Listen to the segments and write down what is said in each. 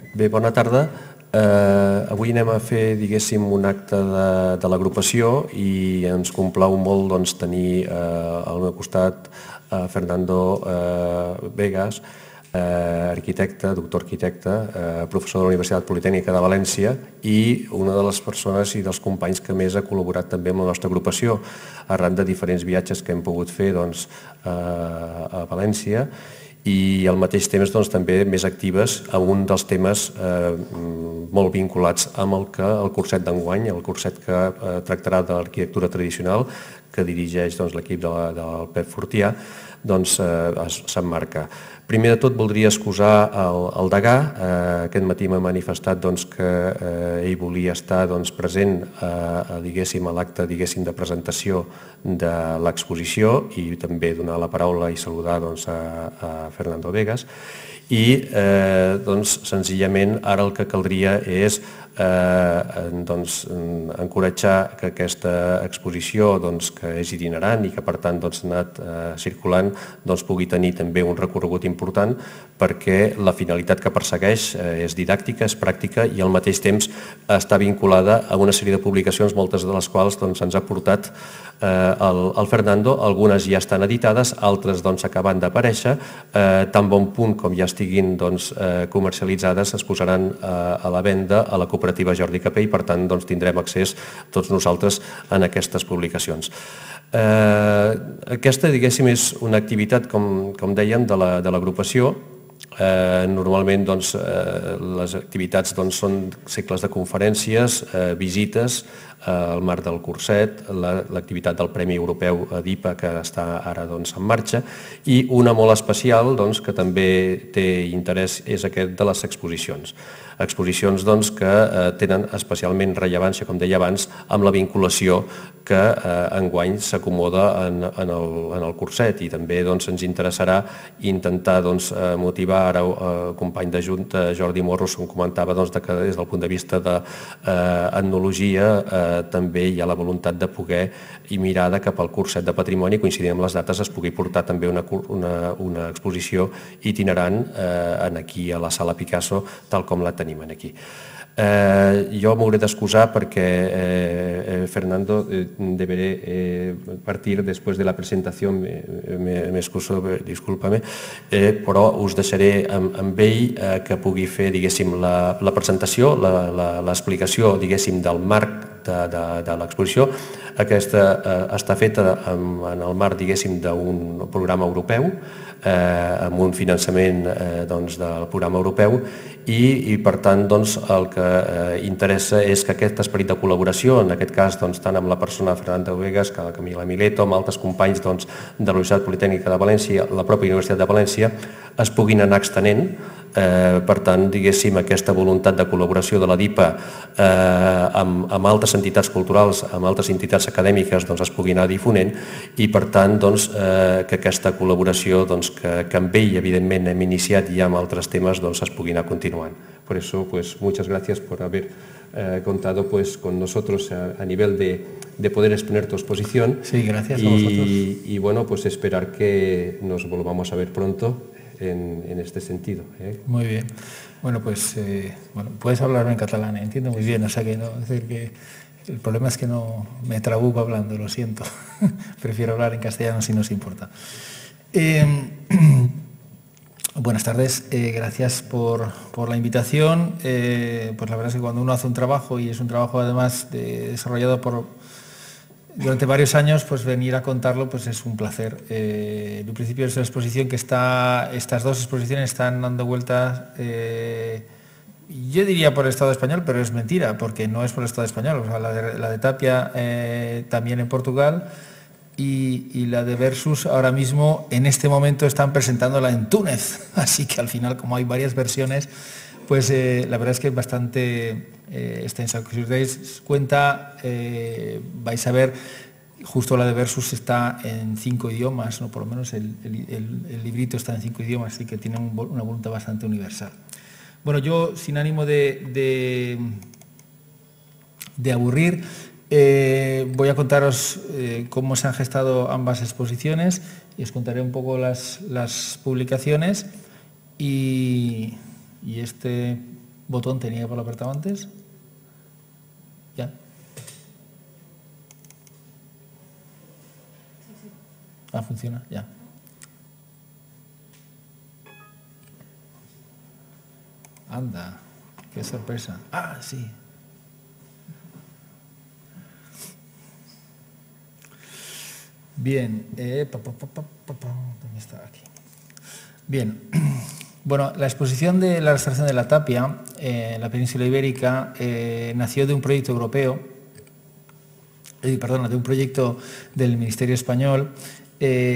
Bé, bona tarda. Avui anem a fer, diguéssim, un acte de l'agrupació i ens complau molt tenir al meu costat Fernando Vegas, arquitecte, doctor arquitecte, professor de la Universitat Politècnica de València i una de les persones i dels companys que més ha col·laborat també amb la nostra agrupació arran de diferents viatges que hem pogut fer a València i al mateix temps també més actives a un dels temes molt vinculats amb el curset d'enguany, el curset que tractarà de l'arquitectura tradicional que dirigeix l'equip del Pep Fortià, s'emmarca. Primer de tot voldria excusar el degà. Aquest matí m'ha manifestat que ell volia estar present a l'acte de presentació de l'exposició i també donar la paraula i saludar a Fernando Vegas. I senzillament ara el que caldria és encoratjar que aquesta exposició que és itinerant i que per tant ha anat circulant pugui tenir també un recorregut important perquè la finalitat que persegueix és didàctica, és pràctica i al mateix temps està vinculada a una sèrie de publicacions, moltes de les quals ens ha portat el Fernando. Algunes ja estan editades, altres acaben d'aparèixer, tan bon punt com ja estiguin comercialitzades es posaran a la venda a la cooperativa Jordi Capell, per tant tindrem accés tots nosaltres en aquestes publicacions. Aquesta, diguéssim, és una activitat, com dèiem, de l'agrupació. Normalment les activitats són cicles de conferències, visites al marc del curset, l'activitat del Premi Europeu DIPA que està ara en marxa i una molt especial que també té interès és aquest de les exposicions. Exposicions que tenen especialment rellevància, com deia abans, amb la vinculació que enguany s'acomoda en el curset i també ens interessarà intentar motivar. Ara el company de Junta, Jordi Morros, em comentava que des del punt de vista d'etnologia també hi ha la voluntat de poder mirar cap al curset de patrimoni, coincidint amb les dates, es pugui portar també una exposició itinerant aquí a la Sala Picasso, tal com la tenim aquí. Jo m'hauré d'excusar perquè, Fernando, deberé partir després de la presentació, m'excuso, discúlpame, però us deixaré amb ell que pugui fer, diguéssim, la presentació, l'explicació, diguéssim, del marc de l'exposició. Aquesta està feta en el marc, diguéssim, d'un programa europeu, amb un finançament del programa europeu i per tant el que interessa és que aquest esperit de col·laboració, en aquest cas tant amb la persona Fernando Vegas, que la Camila Mileto, amb altres companys de la Universitat Politècnica de València, la pròpia Universitat de València, es puguin anar extenent. Per tant, diguéssim, aquesta voluntat de col·laboració de la DIPA amb altres entitats culturals, amb altres entitats acadèmiques es pugui anar difonent i per tant que aquesta col·laboració que amb ell evidentment hem iniciat i amb altres temes es pugui anar continuant. Por eso, muchas gracias por haber contado con nosotros a nivel de poder exponer tu exposición. Sí, gracias a vosotros. Y bueno, esperar que nos volvamos a ver pronto en este sentido. Muy bien. Bueno, puedes hablarme en catalán, entiendo muy bien, o sea que no, es decir, que el problema es que no me trabuco hablando, lo siento. Prefiero hablar en castellano si nos importa. Buenas tardes, gracias por la invitación. Pues la verdad es que cuando uno hace un trabajo, y es un trabajo además desarrollado durante varios años, venir a contarlo es un placer. En un principio es una exposición que estas dos exposiciones están dando vueltas, yo diría por el Estado español, pero es mentira, porque no es por el Estado español. O sea, la de Tapia también en Portugal y la de Versus ahora mismo, en este momento, están presentándola en Túnez. Así que al final, como hay varias versiones, la verdad es que es bastante extensa. Si os dais cuenta, vais a ver, justo la de Versus está en 5 idiomas, ¿no? Por lo menos el librito está en 5 idiomas, así que tiene una voluntad bastante universal. Bueno, yo, sin ánimo de aburrir, voy a contaros cómo se han gestado ambas exposiciones y os contaré un poco las publicaciones y este botón tenía por apretado antes? ¿Ya? Ah, funciona, ya. Anda, qué sorpresa. Ah, sí. Bien, ¿dónde está? Aquí. Bien, bueno, la exposición de la restauración de la tapia en la península ibérica nació de un proyecto europeo, de un proyecto del Ministerio Español.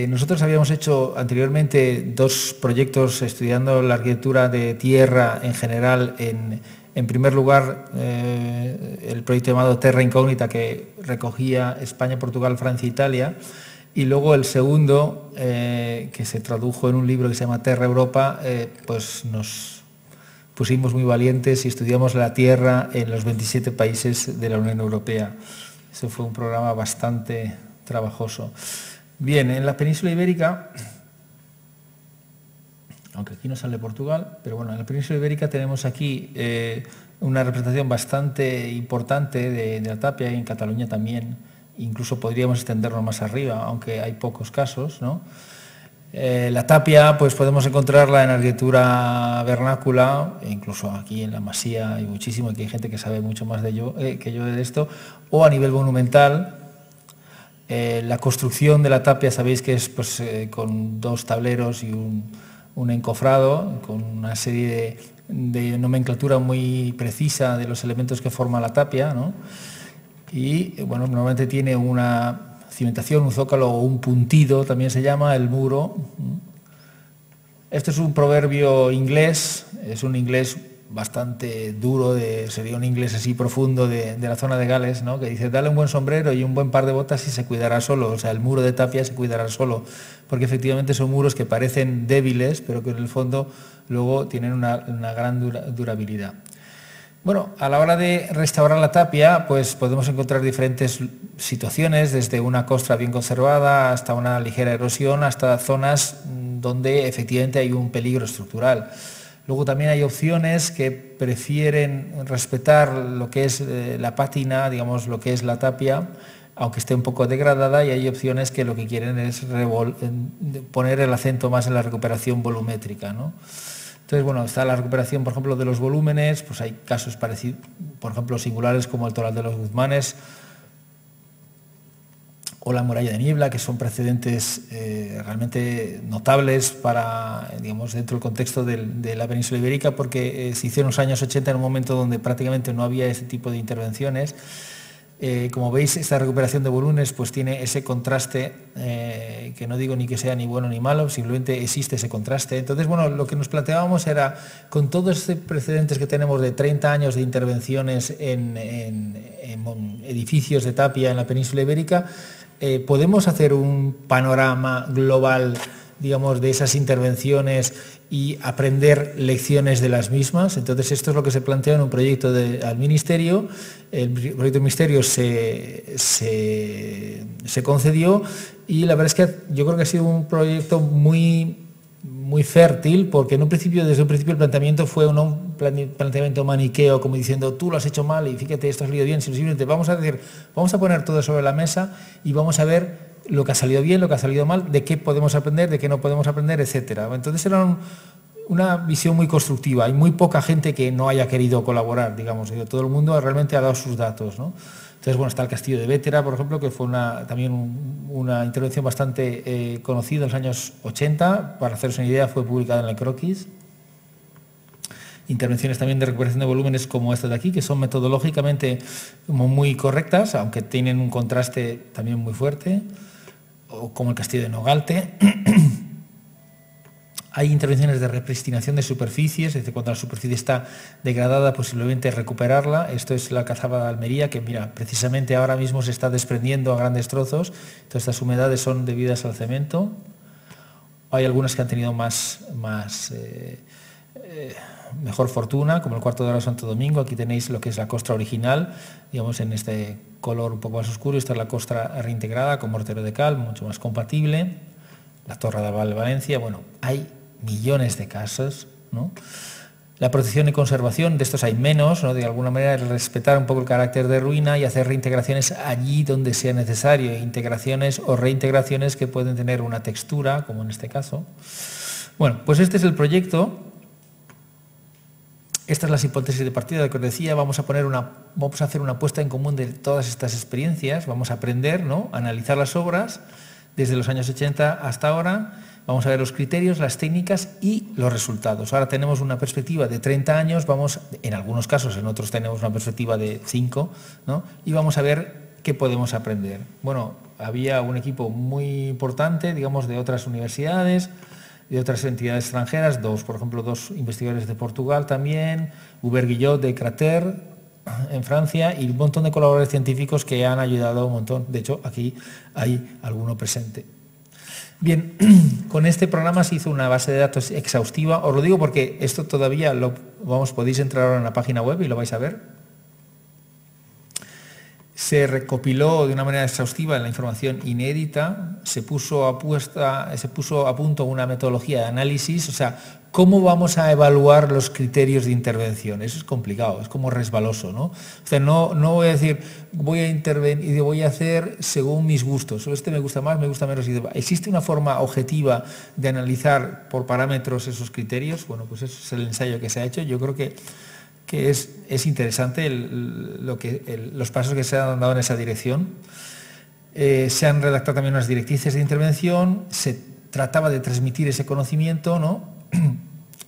Nosotros habíamos hecho anteriormente 2 proyectos estudiando la arquitectura de tierra en general. En primer lugar, el proyecto llamado Terra Incógnita, que recogía España, Portugal, Francia e Italia. Y luego el segundo, que se tradujo en un libro que se llama Terra Europa, pues nos pusimos muy valientes y estudiamos la tierra en los 27 países de la Unión Europea. Eso fue un programa bastante trabajoso. Bien, en la península ibérica, aunque aquí no sale Portugal, pero bueno, en la península ibérica tenemos aquí una representación bastante importante de la tapia, y en Cataluña también. Incluso podríamos extendernos más arriba, aunque hay pocos casos, ¿no? La tapia, pues podemos encontrarla en arquitectura vernácula, e incluso aquí en la Masía hay muchísimo, aquí hay gente que sabe mucho más que yo de esto, o a nivel monumental. La construcción de la tapia, sabéis que es pues, con 2 tableros y un encofrado, con una serie de nomenclatura muy precisa de los elementos que forma la tapia, ¿no? Y bueno, normalmente tiene una cimentación, un zócalo o un puntido, también se llama el muro. Esto es un proverbio inglés, es un inglés bastante duro, sería un inglés así profundo de la zona de Gales, ¿no? Que dice, dale un buen sombrero y un buen par de botas y se cuidará solo. O sea, el muro de tapia se cuidará solo, porque efectivamente son muros que parecen débiles, pero que en el fondo luego tienen una gran durabilidad. Bueno, a la hora de restaurar la tapia, pues podemos encontrar diferentes situaciones, desde una costra bien conservada hasta una ligera erosión, hasta zonas donde efectivamente hay un peligro estructural. Luego también hay opciones que prefieren respetar lo que es la pátina, digamos, lo que es la tapia, aunque esté un poco degradada, y hay opciones que lo que quieren es poner el acento más en la recuperación volumétrica, ¿no? Entonces, bueno, está la recuperación, por ejemplo, de los volúmenes, pues hay casos parecidos, por ejemplo, singulares como el Toral de los Guzmanes o la Muralla de Niebla, que son precedentes realmente notables para, digamos, dentro del contexto de la península ibérica, porque se hicieron en los años 80 en un momento donde prácticamente no había ese tipo de intervenciones. Como veis, esta recuperación de volúmenes pues tiene ese contraste, que no digo ni que sea ni bueno ni malo, simplemente existe ese contraste. Entonces, bueno, lo que nos planteábamos era, con todos estos precedentes que tenemos de 30 años de intervenciones en edificios de tapia en la península ibérica, ¿podemos hacer un panorama global, digamos, de esas intervenciones y aprender lecciones de las mismas? Entonces, esto es lo que se planteó en un proyecto al Ministerio. El proyecto del Ministerio se concedió, y la verdad es que yo creo que ha sido un proyecto muy fértil, porque desde un principio el planteamiento fue un planteamiento maniqueo, como diciendo, tú lo has hecho mal y fíjate, esto ha salido bien, sino simplemente vamos a poner todo sobre la mesa y vamos a ver lo que ha salido bien, lo que ha salido mal, de qué podemos aprender, de qué no podemos aprender, etcétera. Entonces era una visión muy constructiva. Hay muy poca gente que no haya querido colaborar, digamos. Todo el mundo realmente ha dado sus datos, ¿no? Entonces, bueno, está el Castillo de Vétera, por ejemplo, que fue también una intervención bastante conocida en los años 80. Para haceros una idea, fue publicada en el Croquis. Intervenciones también de recuperación de volúmenes como esta de aquí, que son metodológicamente muy correctas, aunque tienen un contraste también muy fuerte, o como el Castillo de Nogalte. Hay intervenciones de repristinación de superficies, es decir, cuando la superficie está degradada, posiblemente recuperarla. Esto es la Alcazaba de Almería, que mira, precisamente ahora mismo se está desprendiendo a grandes trozos. Todas estas humedades son debidas al cemento. Hay algunas que han tenido mejor fortuna, como el Cuarto de Hora de Santo Domingo. Aquí tenéis lo que es la costra original, digamos, en este color un poco más oscuro. Esta es la costra reintegrada con mortero de cal, mucho más compatible. La Torre de Valencia, bueno, hay millones de casos, ¿no? La protección y conservación, de estos hay menos, ¿no? De alguna manera respetar un poco el carácter de ruina y hacer reintegraciones allí donde sea necesario, integraciones o reintegraciones que pueden tener una textura, como en este caso. Bueno, pues este es el proyecto. Estas son las hipótesis de partida de lo que os decía. Vamos a hacer una puesta en común de todas estas experiencias, vamos a aprender, ¿no? A analizar las obras desde los años 80 hasta ahora. Vamos a ver los criterios, las técnicas y los resultados. Ahora tenemos una perspectiva de 30 años, en algunos casos, en otros tenemos una perspectiva de 5, ¿no? Y vamos a ver qué podemos aprender. Bueno, había un equipo muy importante, digamos, de otras universidades, de otras entidades extranjeras, por ejemplo, 2 investigadores de Portugal también, Hubert Guillot de Crater, en Francia, y un montón de colaboradores científicos que han ayudado un montón. De hecho, aquí hay alguno presente. Bien, con este programa se hizo una base de datos exhaustiva. Os lo digo porque esto todavía podéis entrar ahora en la página web y lo vais a ver. Se recopiló de una manera exhaustiva la información inédita, se puso a punto una metodología de análisis, o sea, ¿cómo vamos a evaluar los criterios de intervención? Eso es complicado, es como resbaloso, ¿no? O sea, no voy a decir, voy a intervenir y voy a hacer según mis gustos, o este me gusta más, me gusta menos. ¿Existe una forma objetiva de analizar por parámetros esos criterios? Bueno, pues eso es el ensayo que se ha hecho. Yo creo que es interesante los pasos que se han dado en esa dirección. Se han redactado también unas directrices de intervención, se trataba de transmitir ese conocimiento, ¿no?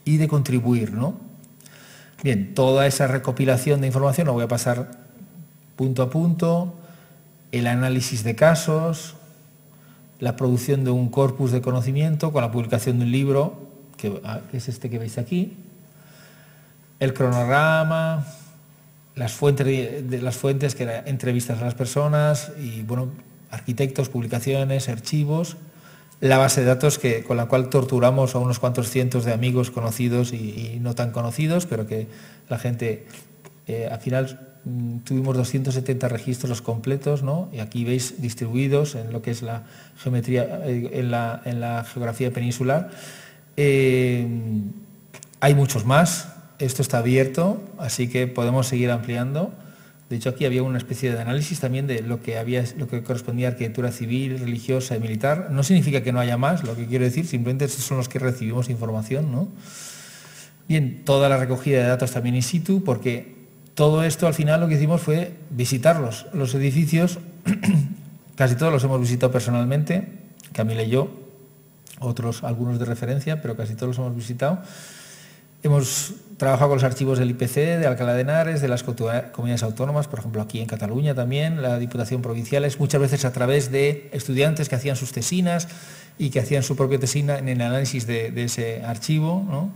Y de contribuir, ¿no? Bien, toda esa recopilación de información, lo voy a pasar punto a punto, el análisis de casos, la producción de un corpus de conocimiento con la publicación de un libro, que es este que veis aquí, el cronograma, las fuentes que eran entrevistas a las personas y, bueno, arquitectos, publicaciones, archivos, la base de datos con la cual torturamos a unos cuantos cientos de amigos conocidos y no tan conocidos, pero que la gente, al final tuvimos 270 registros completos, ¿no? Y aquí veis distribuidos en lo que es la geometría, en la geografía peninsular. Hay muchos más. Esto está abierto, así que podemos seguir ampliando. De hecho, aquí había una especie de análisis también de lo que correspondía a arquitectura civil, religiosa y militar. No significa que no haya más, lo que quiero decir, simplemente estos son los que recibimos información, ¿no? Bien, toda la recogida de datos también in situ, porque todo esto al final lo que hicimos fue visitarlos. Los edificios, casi todos los hemos visitado personalmente, Camila y yo, algunos de referencia, pero casi todos los hemos visitado. Hemos trabajado con los archivos del IPC, de Alcalá de Henares, de las comunidades autónomas, por ejemplo aquí en Cataluña también, la Diputación Provinciales, muchas veces a través de estudiantes que hacían sus tesinas y que hacían su propia tesina en el análisis de ese archivo, ¿no?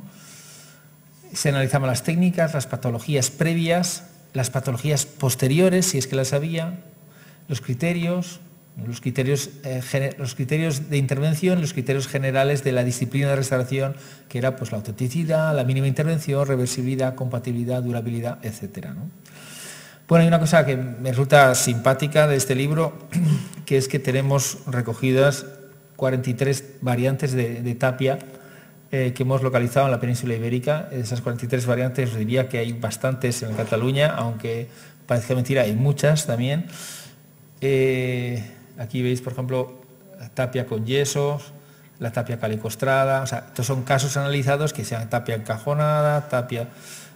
Se analizaban las técnicas, las patologías previas, las patologías posteriores, si es que las había, los criterios de intervención, los criterios generales de la disciplina de restauración, que era pues la autenticidad, la mínima intervención, reversibilidad, compatibilidad, durabilidad, etcétera, ¿no? Bueno, hay una cosa que me resulta simpática de este libro, que es que tenemos recogidas 43 variantes de tapia que hemos localizado en la península ibérica. Esas 43 variantes, os diría que hay bastantes en Cataluña, aunque parezca mentira, hay muchas también. Aquí veis, por ejemplo, la tapia con yesos, la tapia calicostrada, o sea, estos son casos analizados que sean tapia encajonada, tapia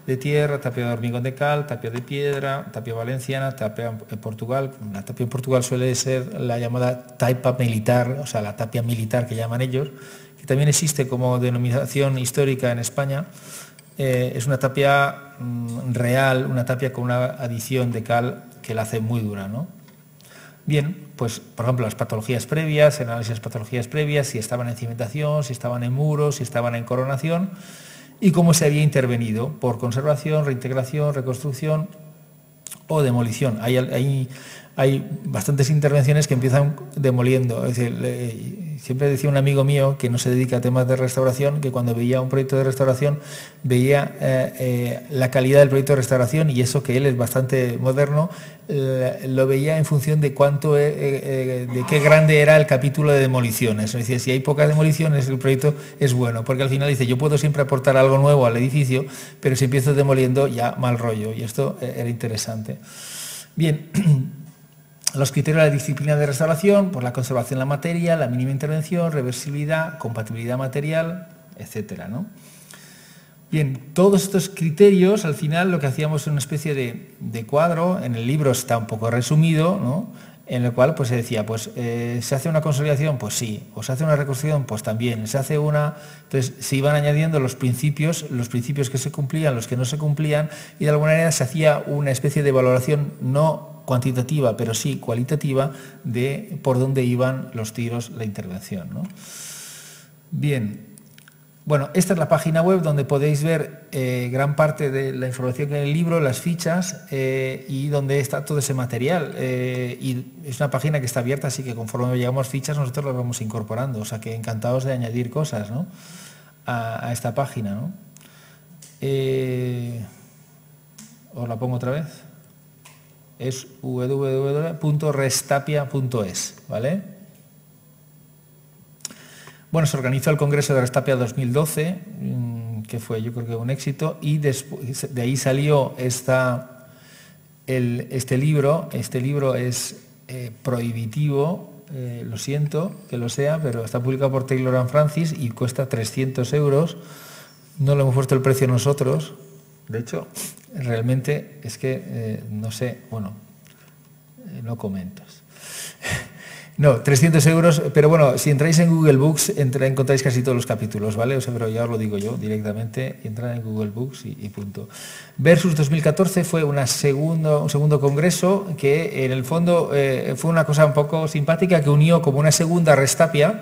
de tierra, tapia de hormigón de cal, tapia de piedra, tapia valenciana, tapia en Portugal. La tapia en Portugal suele ser la llamada taipa militar, o sea, la tapia militar que llaman ellos, que también existe como denominación histórica en España. Es una tapia real, una tapia con una adición de cal que la hace muy dura, ¿no? Bien, pues por ejemplo las patologías previas, el análisis de las patologías previas, si estaban en cimentación, si estaban en muros, si estaban en coronación y cómo se había intervenido por conservación, reintegración, reconstrucción o demolición. Hay bastantes intervenciones que empiezan demoliendo, es decir, siempre decía un amigo mío que no se dedica a temas de restauración, que cuando veía un proyecto de restauración veía la calidad del proyecto de restauración, y eso que él es bastante moderno, lo veía en función de de qué grande era el capítulo de demoliciones. Es decir, si hay pocas demoliciones, el proyecto es bueno, porque al final dice, yo puedo siempre aportar algo nuevo al edificio, pero si empiezo demoliendo ya mal rollo, y esto era interesante. Bien. Los criterios de la disciplina de restauración, pues la conservación de la materia, la mínima intervención, reversibilidad, compatibilidad material, etcétera, ¿no? Bien, todos estos criterios, al final lo que hacíamos es una especie de cuadro, en el libro está un poco resumido, ¿no? En el cual pues se decía, pues ¿se hace una consolidación? Pues sí. ¿O se hace una reconstrucción? Pues también. ¿Se hace una...? Entonces se iban añadiendo los principios que se cumplían, los que no se cumplían, y de alguna manera se hacía una especie de valoración no cuantitativa, pero sí cualitativa, de por dónde iban los tiros, la intervención, ¿no? Bien, bueno, esta es la página web donde podéis ver gran parte de la información que hay en el libro, las fichas, y donde está todo ese material. Y es una página que está abierta, así que conforme llegamos fichas nosotros las vamos incorporando, o sea que encantados de añadir cosas, ¿no? a esta página, ¿no? Os la pongo otra vez. Es www.restapia.es, ¿vale? Bueno, se organizó el Congreso de Restapia 2012, que fue yo creo que un éxito, y después, de ahí salió este libro. Este libro es prohibitivo, lo siento que lo sea, pero está publicado por Taylor & Francis y cuesta 300 euros. No le hemos puesto el precio nosotros. De hecho, realmente es que, no sé, bueno, no comentas. No, 300 euros, pero bueno, si entráis en Google Books, encontráis casi todos los capítulos, ¿vale? O sea, pero ya os lo digo yo directamente, entrad en Google Books y punto. Versus 2014 fue un segundo congreso que en el fondo fue una cosa un poco simpática que unió como una segunda Restapia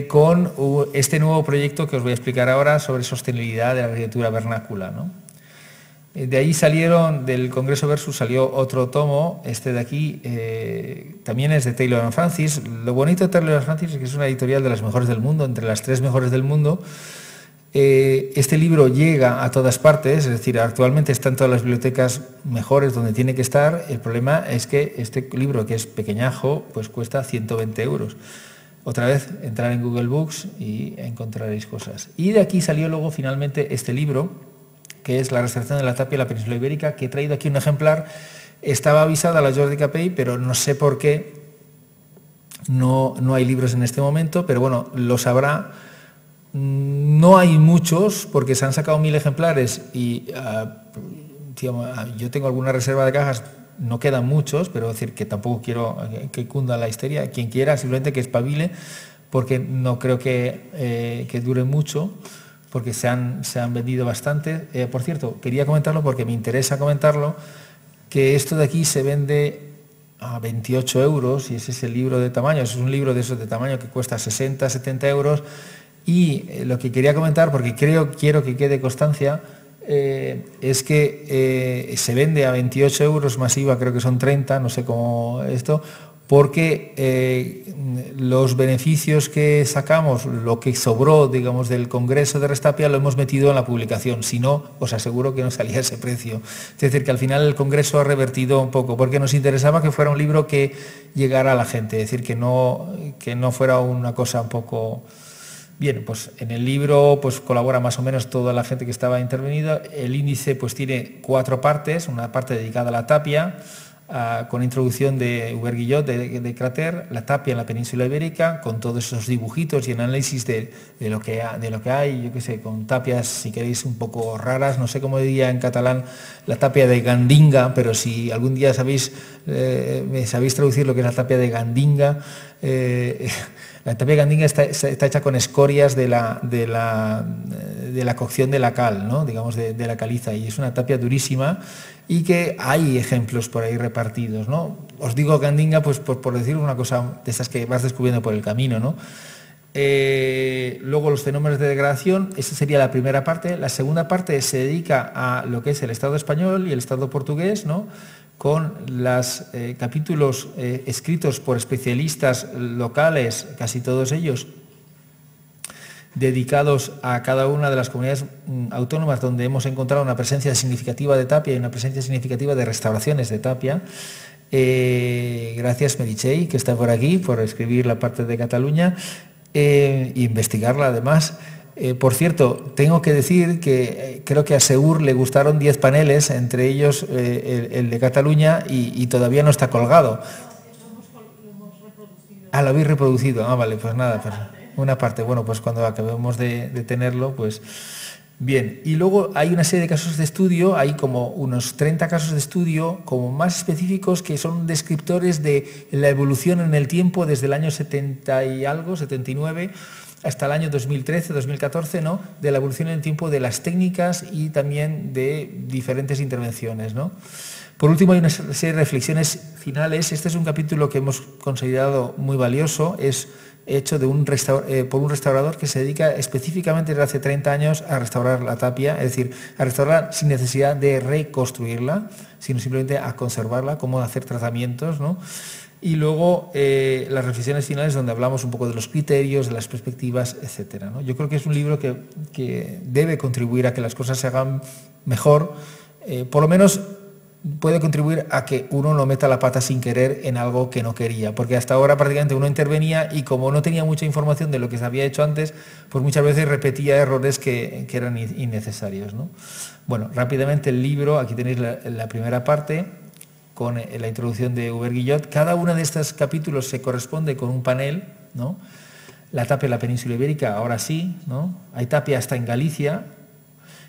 con este nuevo proyecto que os voy a explicar ahora sobre sostenibilidad de la arquitectura vernácula, ¿no? De ahí salieron, del Congreso Versus salió otro tomo, este de aquí, también es de Taylor & Francis. Lo bonito de Taylor & Francis es que es una editorial de las mejores del mundo, entre las 3 mejores del mundo. Este libro llega a todas partes, es decir, actualmente está en todas las bibliotecas mejores donde tiene que estar. El problema es que este libro, que es pequeñajo, pues cuesta 120 euros. Otra vez, entrar en Google Books y encontraréis cosas. Y de aquí salió luego finalmente este libro, que es La restauración de la tapia en la península ibérica, que he traído aquí un ejemplar. Estaba avisada la Jordi Capell, pero no sé por qué no hay libros en este momento, pero bueno, los habrá. No hay muchos, porque se han sacado 1000 ejemplares y yo tengo alguna reserva de cajas, no quedan muchos, pero es decir que tampoco quiero que cunda la histeria. Quien quiera, simplemente que espabile, porque no creo que dure mucho, porque se han vendido bastante. Por cierto, quería comentarlo porque me interesa comentarlo, que esto de aquí se vende a 28 euros y ese es el libro de tamaño, es un libro de esos de tamaño que cuesta 60, 70 euros. Y lo que quería comentar, porque quiero que quede constancia, es que se vende a 28 euros más IVA, creo que son 30, no sé cómo esto, porque los beneficios que sacamos, lo que sobró, digamos, del Congreso de Restapia, lo hemos metido en la publicación. Si no, os aseguro que no salía ese precio. Es decir, que al final el Congreso ha revertido un poco, porque nos interesaba que fuera un libro que llegara a la gente, es decir, que no fuera una cosa un poco... Bien, pues en el libro pues colabora más o menos toda la gente que estaba intervenida. El índice pues tiene 4 partes, una parte dedicada a la tapia, con introducción de Hubert Guillot de Crater, la tapia en la península ibérica, con todos esos dibujitos y análisis de lo que hay, yo qué sé, con tapias, si queréis, un poco raras, no sé cómo diría en catalán, la tapia de Gandinga, pero si algún día sabéis traducir lo que es la tapia de Gandinga, la tapia de Gandinga está hecha con escorias de la cocción de la cal, ¿no? Digamos, de la caliza, y es una tapia durísima y que hay ejemplos por ahí repartidos, ¿no? Os digo Gandinga pues por decir una cosa de estas que vas descubriendo por el camino, ¿no? Luego los fenómenos de degradación, esa sería la primera parte. La segunda parte se dedica a lo que es el Estado español y el Estado portugués, ¿no? con los capítulos escritos por especialistas locales, casi todos ellos, dedicados a cada una de las comunidades autónomas donde hemos encontrado una presencia significativa de tapia y una presencia significativa de restauraciones de tapia. Gracias, Meritxell, que está por aquí, por escribir la parte de Cataluña e investigarla además. Por cierto, tengo que decir que creo que a Segur le gustaron 10 paneles, entre ellos el de Cataluña, y todavía no está colgado. Ah, lo habéis reproducido. Ah, vale, pues nada, pues una parte. Bueno, pues cuando acabemos de tenerlo, pues bien. Y luego hay una serie de casos de estudio, hay como unos 30 casos de estudio como más específicos que son descriptores de la evolución en el tiempo desde el año 70 y algo, 79, hasta el año 2013, 2014, ¿no? De la evolución en el tiempo de las técnicas y también de diferentes intervenciones, ¿no? Por último, hay una serie de reflexiones finales. Este es un capítulo que hemos considerado muy valioso, es hecho por un restaurador que se dedica específicamente desde hace 30 años a restaurar la tapia, es decir, a restaurarla sin necesidad de reconstruirla, sino simplemente a conservarla, cómo hacer tratamientos, ¿no? Y luego las reflexiones finales donde hablamos un poco de los criterios, de las perspectivas, etcétera, ¿no? Yo creo que es un libro que debe contribuir a que las cosas se hagan mejor, por lo menos puede contribuir a que uno no meta la pata sin querer en algo que no quería, porque hasta ahora prácticamente uno intervenía y como no tenía mucha información de lo que se había hecho antes, pues muchas veces repetía errores que eran innecesarios, ¿no? Bueno, rápidamente el libro, aquí tenéis la primera parte, con la introducción de Hubert Guillot. Cada uno de estos capítulos se corresponde con un panel, ¿no? La tapia en la península ibérica, ahora sí, ¿no? Hay tapia hasta en Galicia.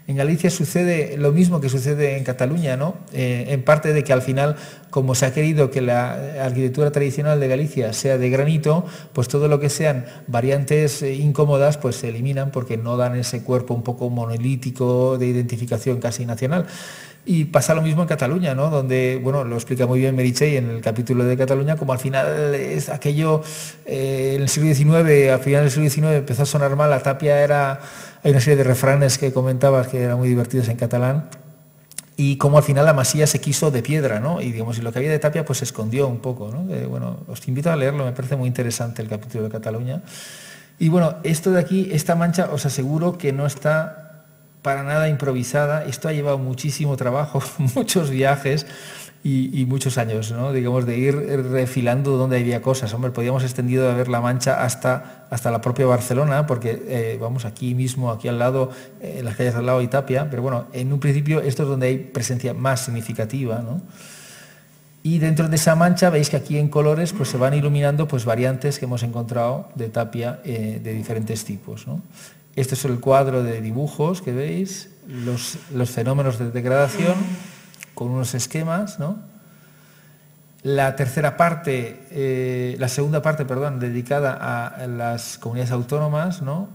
En Galicia sucede lo mismo que sucede en Cataluña, ¿no? En parte de que al final, como se ha querido que la arquitectura tradicional de Galicia sea de granito, pues todo lo que sean variantes incómodas pues se eliminan porque no dan ese cuerpo un poco monolítico de identificación casi nacional. Y pasa lo mismo en Cataluña, ¿no? Donde, bueno, lo explica muy bien Meritxell en el capítulo de Cataluña, como al final es aquello, en el siglo XIX, al final del siglo XIX empezó a sonar mal, la tapia era... Hay una serie de refranes que comentabas que eran muy divertidos en catalán, y como al final la masía se quiso de piedra, ¿no? Y digamos, y lo que había de tapia pues se escondió un poco, ¿no? Bueno, os invito a leerlo, me parece muy interesante el capítulo de Cataluña. Y bueno, esto de aquí, esta mancha, os aseguro que no está para nada improvisada. Esto ha llevado muchísimo trabajo, muchos viajes y muchos años, ¿no? Digamos, de ir refilando donde había cosas. Hombre, podíamos extendido de ver la mancha hasta la propia Barcelona, porque vamos, aquí mismo, aquí al lado, en las calles al lado hay tapia, pero bueno, en un principio esto es donde hay presencia más significativa, ¿no? Y dentro de esa mancha veis que aquí en colores pues se van iluminando pues variantes que hemos encontrado de tapia de diferentes tipos, ¿no? Este es el cuadro de dibujos que veis, los fenómenos de degradación con unos esquemas, ¿no? La segunda parte, perdón, dedicada a las comunidades autónomas, ¿no?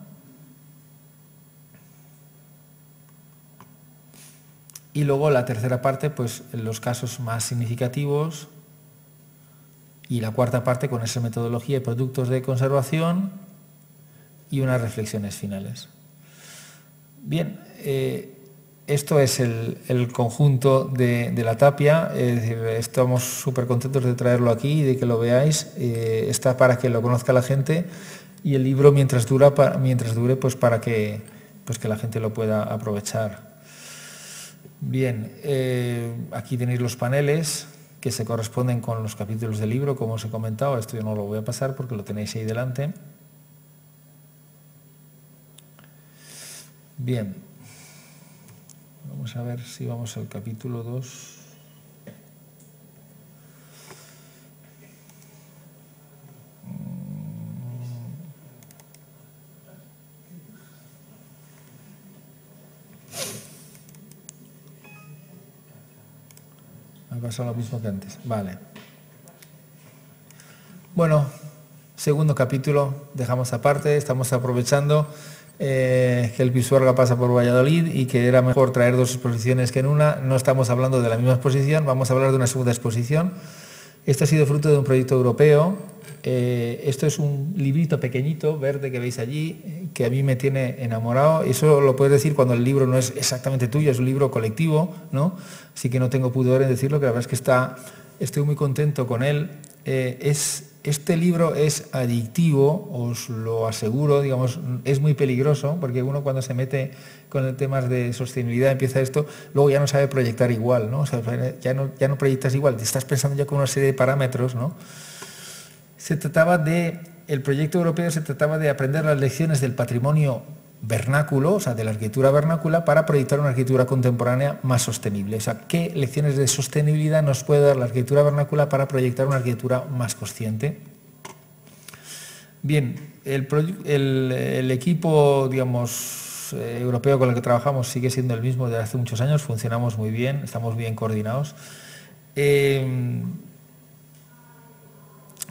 Y luego la tercera parte, pues los casos más significativos, y la cuarta parte con esa metodología y productos de conservación y unas reflexiones finales. Bien, esto es el conjunto de la tapia, es decir, estamos súper contentos de traerlo aquí y de que lo veáis, está para que lo conozca la gente, y el libro mientras dure, pues para que la gente lo pueda aprovechar. Bien, aquí tenéis los paneles que se corresponden con los capítulos del libro, como os he comentado. Esto yo no lo voy a pasar porque lo tenéis ahí delante. Bien, vamos a ver si vamos al capítulo 2. Me ha pasado lo mismo que antes. Vale. Bueno, segundo capítulo, dejamos aparte, estamos aprovechando que el Pisuerga pasa por Valladolid y que era mejor traer dos exposiciones que en una. No estamos hablando de la misma exposición, vamos a hablar de una segunda exposición Esto ha sido fruto de un proyecto europeo. Esto es un librito pequeñito, verde, que veis allí, que a mí me tiene enamorado. Eso lo puedes decir cuando el libro no es exactamente tuyo, es un libro colectivo, ¿no? Así que no tengo pudor en decirlo, que la verdad es que estoy muy contento con él. Este libro es adictivo, os lo aseguro, digamos, es muy peligroso, porque uno cuando se mete con el tema de sostenibilidad, empieza esto, luego ya no sabe proyectar igual, ¿no? O sea, ya no proyectas igual, te estás pensando ya con una serie de parámetros, ¿no? El proyecto europeo se trataba de aprender las lecciones del patrimonio vernáculo, o sea, de la arquitectura vernácula, para proyectar una arquitectura contemporánea más sostenible. O sea, ¿qué lecciones de sostenibilidad nos puede dar la arquitectura vernácula para proyectar una arquitectura más consciente? Bien, el equipo, digamos, europeo con el que trabajamos sigue siendo el mismo desde hace muchos años, funcionamos muy bien, estamos bien coordinados.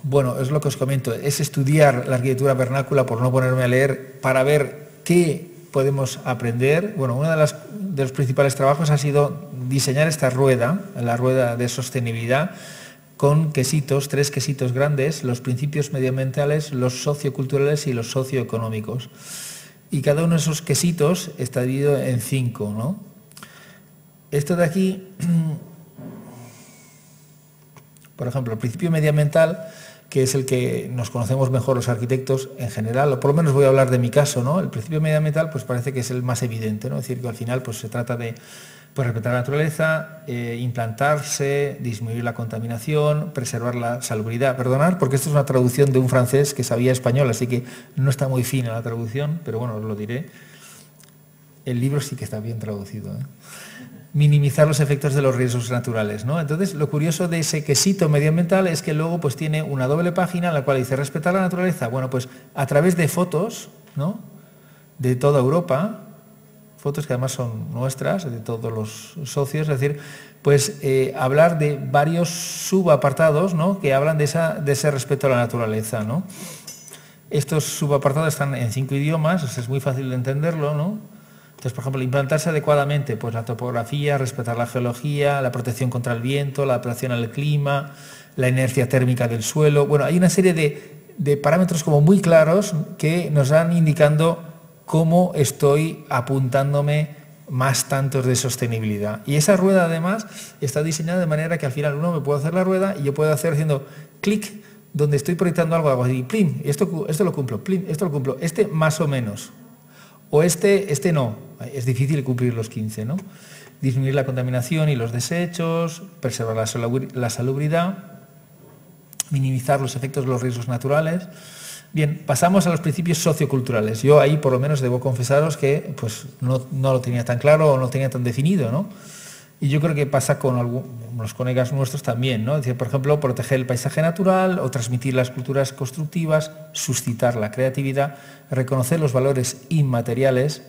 Bueno, es lo que os comento, es estudiar la arquitectura vernácula, por no ponerme a leer, para ver qué podemos aprender. Bueno, uno de los principales trabajos ha sido diseñar esta rueda, la rueda de sostenibilidad, con quesitos, 3 quesitos grandes, los principios medioambientales, los socioculturales y los socioeconómicos. Y cada uno de esos quesitos está dividido en 5, ¿no? Esto de aquí, por ejemplo, el principio medioambiental, que es el que nos conocemos mejor los arquitectos en general, o por lo menos voy a hablar de mi caso, ¿no? El principio medioambiental pues parece que es el más evidente, ¿no? Es decir, que al final pues se trata de respetar la naturaleza, implantarse, disminuir la contaminación, preservar la salubridad. Perdonad, porque esto es una traducción de un francés que sabía español, así que no está muy fina la traducción, pero bueno, os lo diré. El libro sí que está bien traducido, ¿eh? Minimizar los efectos de los riesgos naturales, ¿no? Entonces, lo curioso de ese quesito medioambiental es que luego pues tiene una doble página en la cual dice respetar la naturaleza. Bueno, pues a través de fotos, ¿no?, de toda Europa, fotos que además son nuestras, de todos los socios, es decir, pues hablar de varios subapartados, ¿no?, que hablan de ese respeto a la naturaleza, ¿no? Estos subapartados están en 5 idiomas, o sea, es muy fácil de entenderlo, ¿no? Entonces, por ejemplo, implantarse adecuadamente, pues la topografía, respetar la geología, la protección contra el viento, la adaptación al clima, la inercia térmica del suelo. Bueno, hay una serie de parámetros como muy claros que nos van indicando cómo estoy apuntándome más tantos de sostenibilidad. Y esa rueda, además, está diseñada de manera que al final uno me puede hacer la rueda y yo puedo hacer haciendo clic donde estoy proyectando algo, hago así, plim, esto lo cumplo, plim, esto lo cumplo, este más o menos. O este no, es difícil cumplir los 15, ¿no? Disminuir la contaminación y los desechos, preservar la salubridad, minimizar los efectos de los riesgos naturales. Bien, pasamos a los principios socioculturales. Yo ahí por lo menos debo confesaros que pues, no lo tenía tan claro o no lo tenía tan definido, ¿no? Y yo creo que pasa con algunos colegas nuestros también, ¿no? Es decir, por ejemplo, proteger el paisaje natural o transmitir las culturas constructivas, suscitar la creatividad, reconocer los valores inmateriales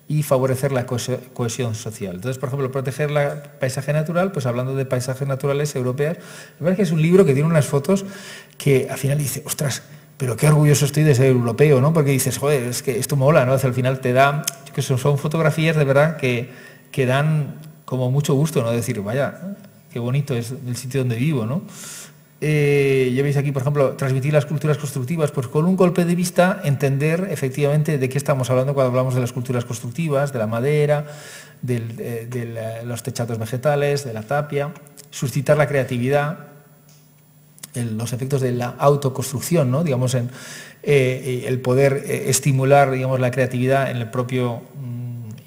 y favorecer la cohesión social. Entonces, por ejemplo, proteger el paisaje natural, pues hablando de paisajes naturales europeos, la verdad es que es un libro que tiene unas fotos que al final dice, ostras, pero qué orgulloso estoy de ser europeo, ¿no? Porque dices, joder, es que esto mola, ¿no? Al final te da, que son fotografías de verdad que dan como mucho gusto, ¿no? Decir, vaya, qué bonito es el sitio donde vivo, ¿no? Ya veis aquí, por ejemplo, transmitir las culturas constructivas, pues con un golpe de vista entender efectivamente de qué estamos hablando cuando hablamos de las culturas constructivas, de la madera, de los techados vegetales, de la tapia, suscitar la creatividad, los efectos de la autoconstrucción, ¿no? Digamos, el poder estimular, digamos, la creatividad en el propio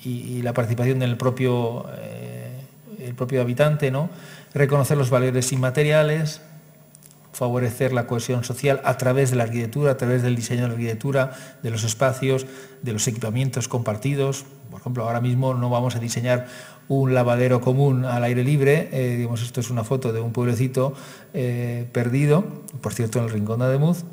y la participación del propio habitante, ¿no? Reconocer los valores inmateriales, favorecer la cohesión social a través de la arquitectura, a través del diseño de la arquitectura, de los espacios, de los equipamientos compartidos. Por ejemplo, ahora mismo no vamos a diseñar un lavadero común al aire libre, digamos, esto es una foto de un pueblecito perdido, por cierto, en el Rincón de Ademuz,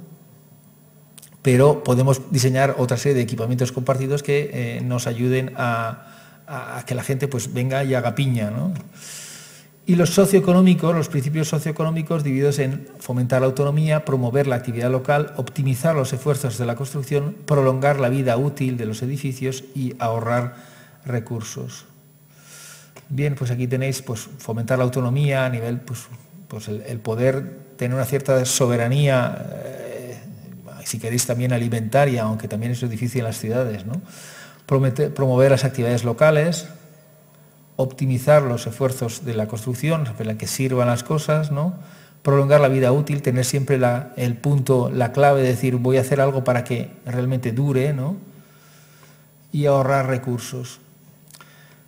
pero podemos diseñar otra serie de equipamientos compartidos que nos ayuden a que la gente pues venga y haga piña, ¿no? Y los socioeconómicos, los principios socioeconómicos divididos en fomentar la autonomía, promover la actividad local, optimizar los esfuerzos de la construcción, prolongar la vida útil de los edificios y ahorrar recursos. Bien, pues aquí tenéis pues, fomentar la autonomía a nivel, pues pues el poder tener una cierta soberanía, si queréis también alimentaria, aunque también eso es difícil en las ciudades, ¿no? Promover las actividades locales, optimizar los esfuerzos de la construcción, para que sirvan las cosas, ¿no? Prolongar la vida útil, tener siempre el punto, la clave de decir voy a hacer algo para que realmente dure, ¿no? Y ahorrar recursos.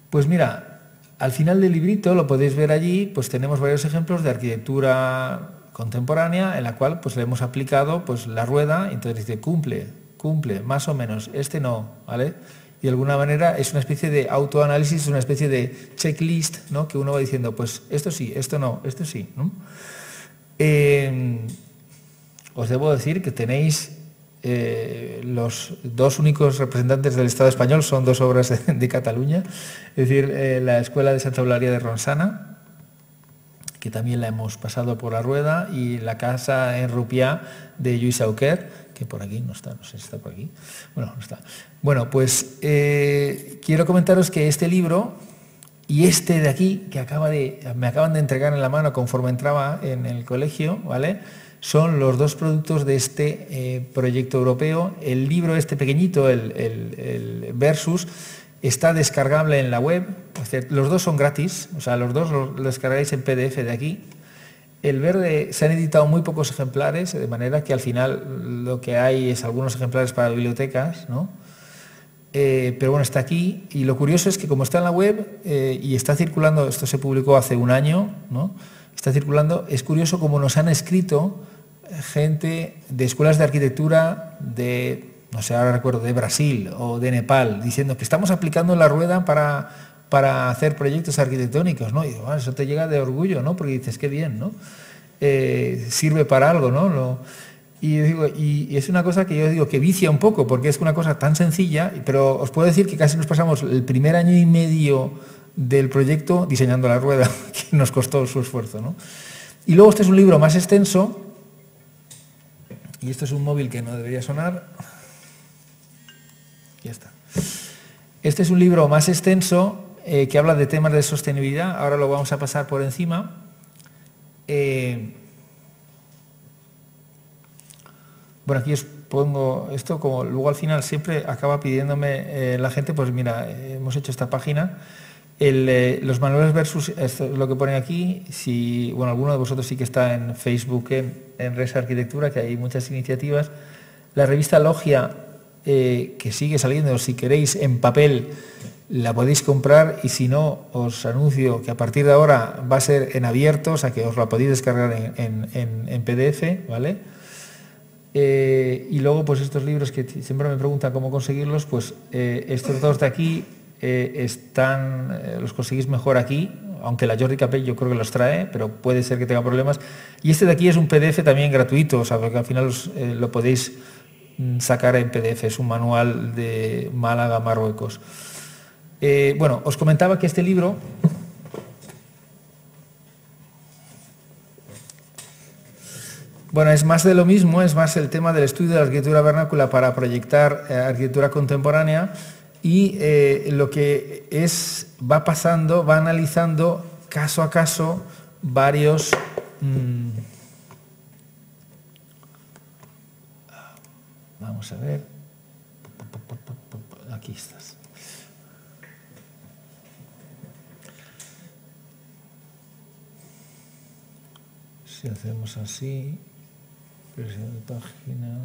Pues mira, al final del librito, lo podéis ver allí, pues tenemos varios ejemplos de arquitectura contemporánea en la cual pues le hemos aplicado pues la rueda, entonces dice cumple, más o menos, este no, ¿vale? Y de alguna manera es una especie de autoanálisis, es una especie de checklist, ¿no? Que uno va diciendo, pues esto sí, esto no, esto sí, ¿no? Os debo decir que tenéis los dos únicos representantes del Estado español, son dos obras de Cataluña, es decir, la Escuela de Santa Eulalia de Ronçana, que también la hemos pasado por la rueda, y la Casa en Rupià de Lluís Auquer, que por aquí no está, no sé si está por aquí. Bueno, no está. Bueno, pues quiero comentaros que este libro y este de aquí, que me acaban de entregar en la mano conforme entraba en el colegio, ¿vale? Son los dos productos de este proyecto europeo. El libro este pequeñito, el Versus, está descargable en la web. Los dos son gratis, o sea, los dos los descargáis en PDF de aquí. El verde se han editado muy pocos ejemplares, de manera que al final lo que hay es algunos ejemplares para bibliotecas, ¿no? Pero bueno, está aquí, y lo curioso es que como está en la web y está circulando, esto se publicó hace un año, ¿no? Está circulando, es curioso cómo nos han escrito gente de escuelas de arquitectura de, no sé, ahora recuerdo, de Brasil o de Nepal, diciendo que estamos aplicando la rueda para hacer proyectos arquitectónicos, ¿no? Y digo, bueno, eso te llega de orgullo, ¿no? Porque dices, qué bien, ¿no? Sirve para algo, ¿no? Y es una cosa que yo digo que vicia un poco, porque es una cosa tan sencilla, pero os puedo decir que casi nos pasamos el primer año y medio del proyecto diseñando la rueda, que nos costó su esfuerzo, ¿no? Y luego este es un libro más extenso, y esto es un móvil que no debería sonar. Ya está. Este es un libro más extenso que habla de temas de sostenibilidad. Ahora lo vamos a pasar por encima. Bueno, aquí os pongo esto, como luego al final siempre acaba pidiéndome la gente, pues mira, hemos hecho esta página. Los manuales Versus, esto es lo que pone aquí. Si, bueno, alguno de vosotros sí que está en Facebook, en Res Arquitectura, que hay muchas iniciativas. La revista Logia, que sigue saliendo, si queréis, en papel, la podéis comprar, y si no, os anuncio que a partir de ahora va a ser en abierto, o sea que os la podéis descargar en PDF, ¿vale? Y luego, pues estos libros que siempre me preguntan cómo conseguirlos, pues estos dos de aquí los conseguís mejor aquí, aunque la Jordi Capell yo creo que los trae, pero puede ser que tenga problemas. Y este de aquí es un PDF también gratuito, o sea, porque al final lo podéis sacar en PDF, es un manual de Málaga, Marruecos. Bueno, os comentaba que este libro bueno, es más de lo mismo, es más el tema del estudio de la arquitectura vernácula para proyectar arquitectura contemporánea, y lo que va pasando, va analizando caso a caso varios vamos a ver, aquí estás. Si hacemos así, presión de página.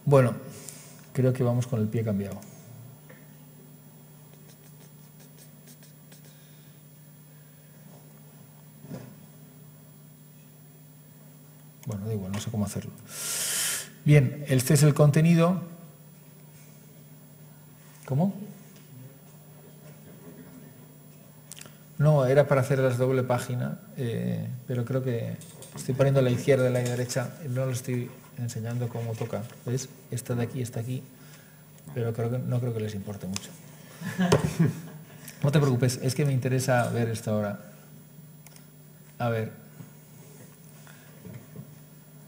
Bueno, creo que vamos con el pie cambiado. Bueno, da igual, no sé cómo hacerlo. Bien, este es el contenido. ¿Cómo? No, era para hacer las doble página, pero creo que estoy poniendo a la izquierda y a la derecha, no lo estoy enseñando cómo toca. ¿Ves? Esta de aquí está aquí, pero no creo que les importe mucho. No te preocupes, es que me interesa ver esto ahora. A ver.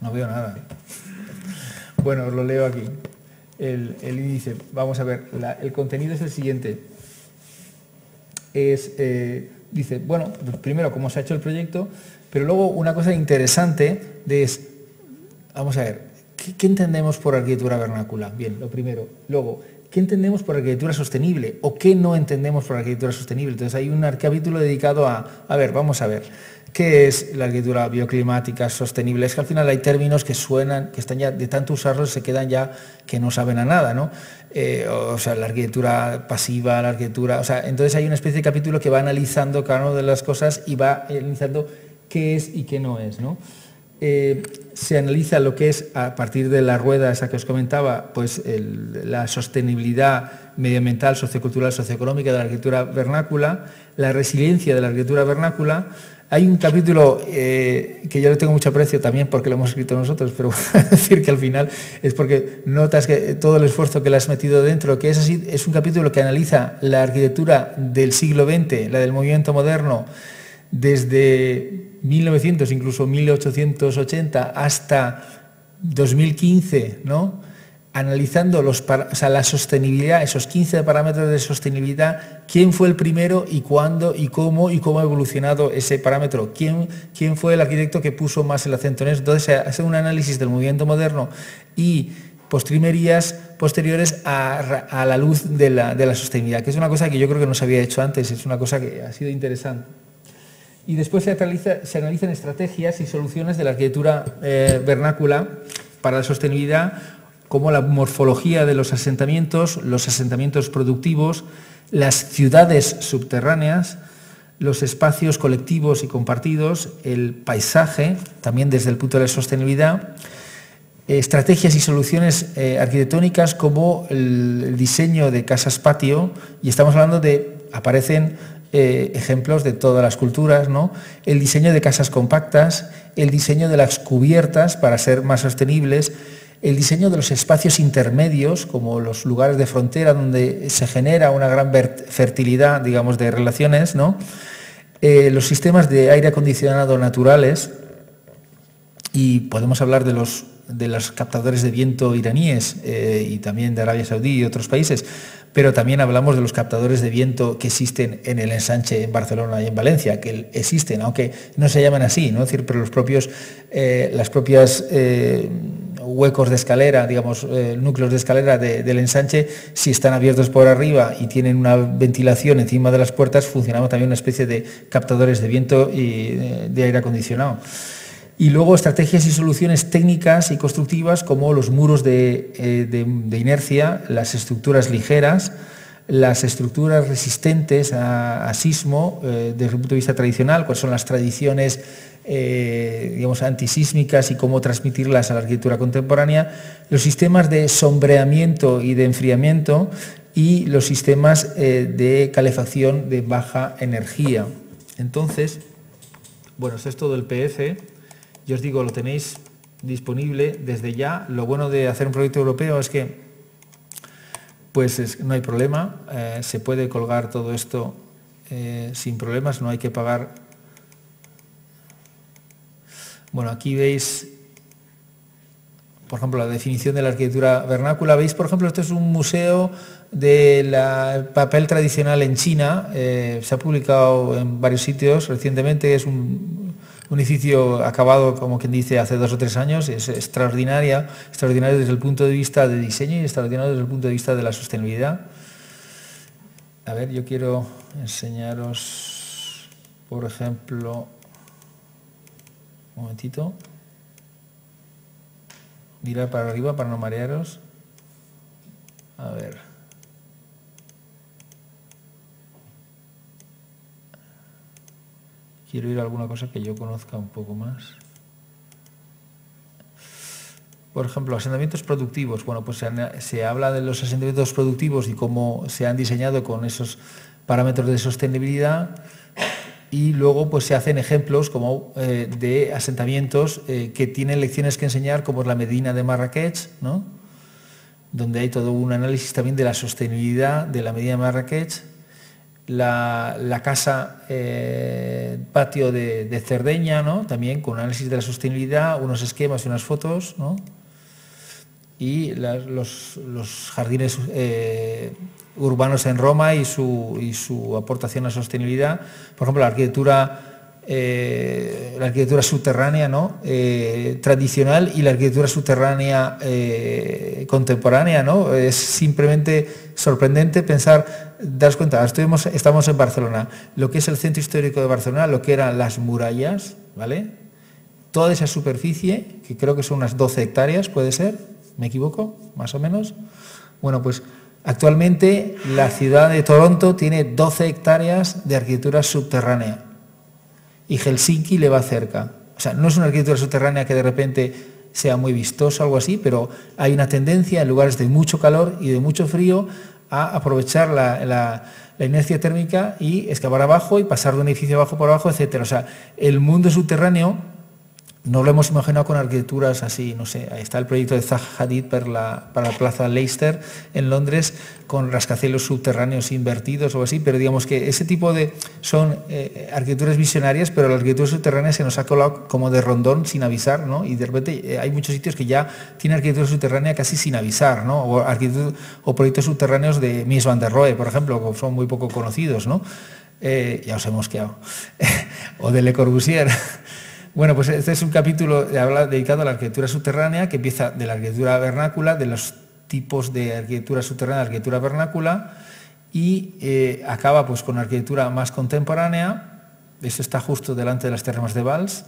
No veo nada. Bueno, os lo leo aquí. el índice. Vamos a ver, el contenido es el siguiente. Dice, bueno, primero cómo se ha hecho el proyecto, pero luego una cosa interesante es, vamos a ver, ¿qué entendemos por arquitectura vernácula? Bien, lo primero. Luego, ¿qué entendemos por arquitectura sostenible? ¿O qué no entendemos por arquitectura sostenible? Entonces hay un capítulo dedicado a ver, vamos a ver, ¿qué es la arquitectura bioclimática sostenible? Es que al final hay términos que suenan, que están ya, de tanto usarlos, se quedan ya que no saben a nada, ¿no? O sea, la arquitectura pasiva, la arquitectura... O sea, entonces hay una especie de capítulo que va analizando cada una de las cosas y va analizando qué es y qué no es, ¿no? Se analiza lo que es, a partir de la rueda esa que os comentaba, pues la sostenibilidad medioambiental, sociocultural, socioeconómica de la arquitectura vernácula, la resiliencia de la arquitectura vernácula. Hay un capítulo que yo le tengo mucho aprecio también porque lo hemos escrito nosotros, pero voy a decir que al final es porque notas que todo el esfuerzo que le has metido dentro, que es así, es un capítulo que analiza la arquitectura del siglo XX, la del movimiento moderno, desde 1900, incluso 1880, hasta 2015, ¿no? Analizando la sostenibilidad, esos 15 parámetros de sostenibilidad, quién fue el primero y cuándo y cómo ha evolucionado ese parámetro, quién fue el arquitecto que puso más el acento en eso. Entonces, hace un análisis del movimiento moderno y postrimerías posteriores a la luz de la sostenibilidad, que es una cosa que yo creo que no se había hecho antes, es una cosa que ha sido interesante. Y después se analizan estrategias y soluciones de la arquitectura vernácula para la sostenibilidad, como la morfología de los asentamientos productivos, las ciudades subterráneas, los espacios colectivos y compartidos, el paisaje, también desde el punto de la sostenibilidad, estrategias y soluciones arquitectónicas como el diseño de casas patio, y estamos hablando aparecen ejemplos de todas las culturas, ¿no? El diseño de casas compactas, el diseño de las cubiertas para ser más sostenibles, el diseño de los espacios intermedios, como los lugares de frontera donde se genera una gran fertilidad, digamos, de relaciones, ¿no? Los sistemas de aire acondicionado naturales, y podemos hablar de los captadores de viento iraníes y también de Arabia Saudí y otros países, pero también hablamos de los captadores de viento que existen en el ensanche en Barcelona y en Valencia, que existen, aunque no se llaman así, ¿no? Es decir, pero las propias huecos de escalera, digamos, núcleos de escalera del ensanche, si están abiertos por arriba y tienen una ventilación encima de las puertas, funcionamos también una especie de captadores de viento y de aire acondicionado. Y luego estrategias y soluciones técnicas y constructivas como los muros de inercia, las estructuras ligeras, las estructuras resistentes a sismo desde el punto de vista tradicional, cuáles son las tradiciones digamos, antisísmicas y cómo transmitirlas a la arquitectura contemporánea, los sistemas de sombreamiento y de enfriamiento y los sistemas de calefacción de baja energía. Entonces, bueno, esto es todo el PF. Yo os digo, lo tenéis disponible desde ya. Lo bueno de hacer un proyecto europeo es que pues no hay problema, se puede colgar todo esto sin problemas, no hay que pagar. Bueno, aquí veis, por ejemplo, la definición de la arquitectura vernácula. Veis, por ejemplo, esto es un museo del papel tradicional en China. Se ha publicado en varios sitios recientemente. Es un edificio acabado, como quien dice, hace 2 o 3 años. Es extraordinario desde el punto de vista de diseño y extraordinario desde el punto de vista de la sostenibilidad. A ver, yo quiero enseñaros, por ejemplo, un momentito. Mirar para arriba para no marearos. A ver. Quiero ir a alguna cosa que yo conozca un poco más. Por ejemplo, asentamientos productivos. Bueno, pues se habla de los asentamientos productivos y cómo se han diseñado con esos parámetros de sostenibilidad, y luego pues se hacen ejemplos como de asentamientos que tienen lecciones que enseñar, como es la Medina de Marrakech, ¿no? Donde hay todo un análisis también de la sostenibilidad de la Medina de Marrakech. La casa patio de Cerdeña, ¿no? También con análisis de la sostenibilidad, unos esquemas y unas fotos, ¿no? y los jardines urbanos en Roma y su aportación a la sostenibilidad. Por ejemplo, la arquitectura subterránea, ¿no? Tradicional, y la arquitectura subterránea contemporánea, ¿no? Es simplemente sorprendente pensar, daros cuenta, estamos en Barcelona, lo que es el centro histórico de Barcelona, lo que eran las murallas, ¿vale? Toda esa superficie, que creo que son unas 12 hectáreas, ¿puede ser? ¿Me equivoco? Más o menos. Bueno, pues actualmente la ciudad de Toronto tiene 12 hectáreas de arquitectura subterránea y Helsinki le va cerca. O sea, no es una arquitectura subterránea que de repente sea muy vistosa o algo así, pero hay una tendencia en lugares de mucho calor y de mucho frío a aprovechar la inercia térmica y excavar abajo y pasar de un edificio abajo por abajo, etcétera. O sea, el mundo subterráneo no lo hemos imaginado con arquitecturas así, no sé, ahí está el proyecto de Zaha Hadid para la Plaza Leicester en Londres, con rascacielos subterráneos invertidos o así, pero digamos que ese tipo de son arquitecturas visionarias, pero la arquitectura subterránea se nos ha colado como de rondón sin avisar, ¿no? Y de repente hay muchos sitios que ya tienen arquitectura subterránea casi sin avisar, ¿no? O proyectos subterráneos de Mies van der Rohe, por ejemplo, que son muy poco conocidos, ¿no? Ya os he mosqueado. O de Le Corbusier. Bueno, pues este es un capítulo dedicado a la arquitectura subterránea, que empieza de la arquitectura vernácula, de los tipos de arquitectura subterránea, arquitectura vernácula, y acaba pues con arquitectura más contemporánea. Esto está justo delante de las termas de Valls.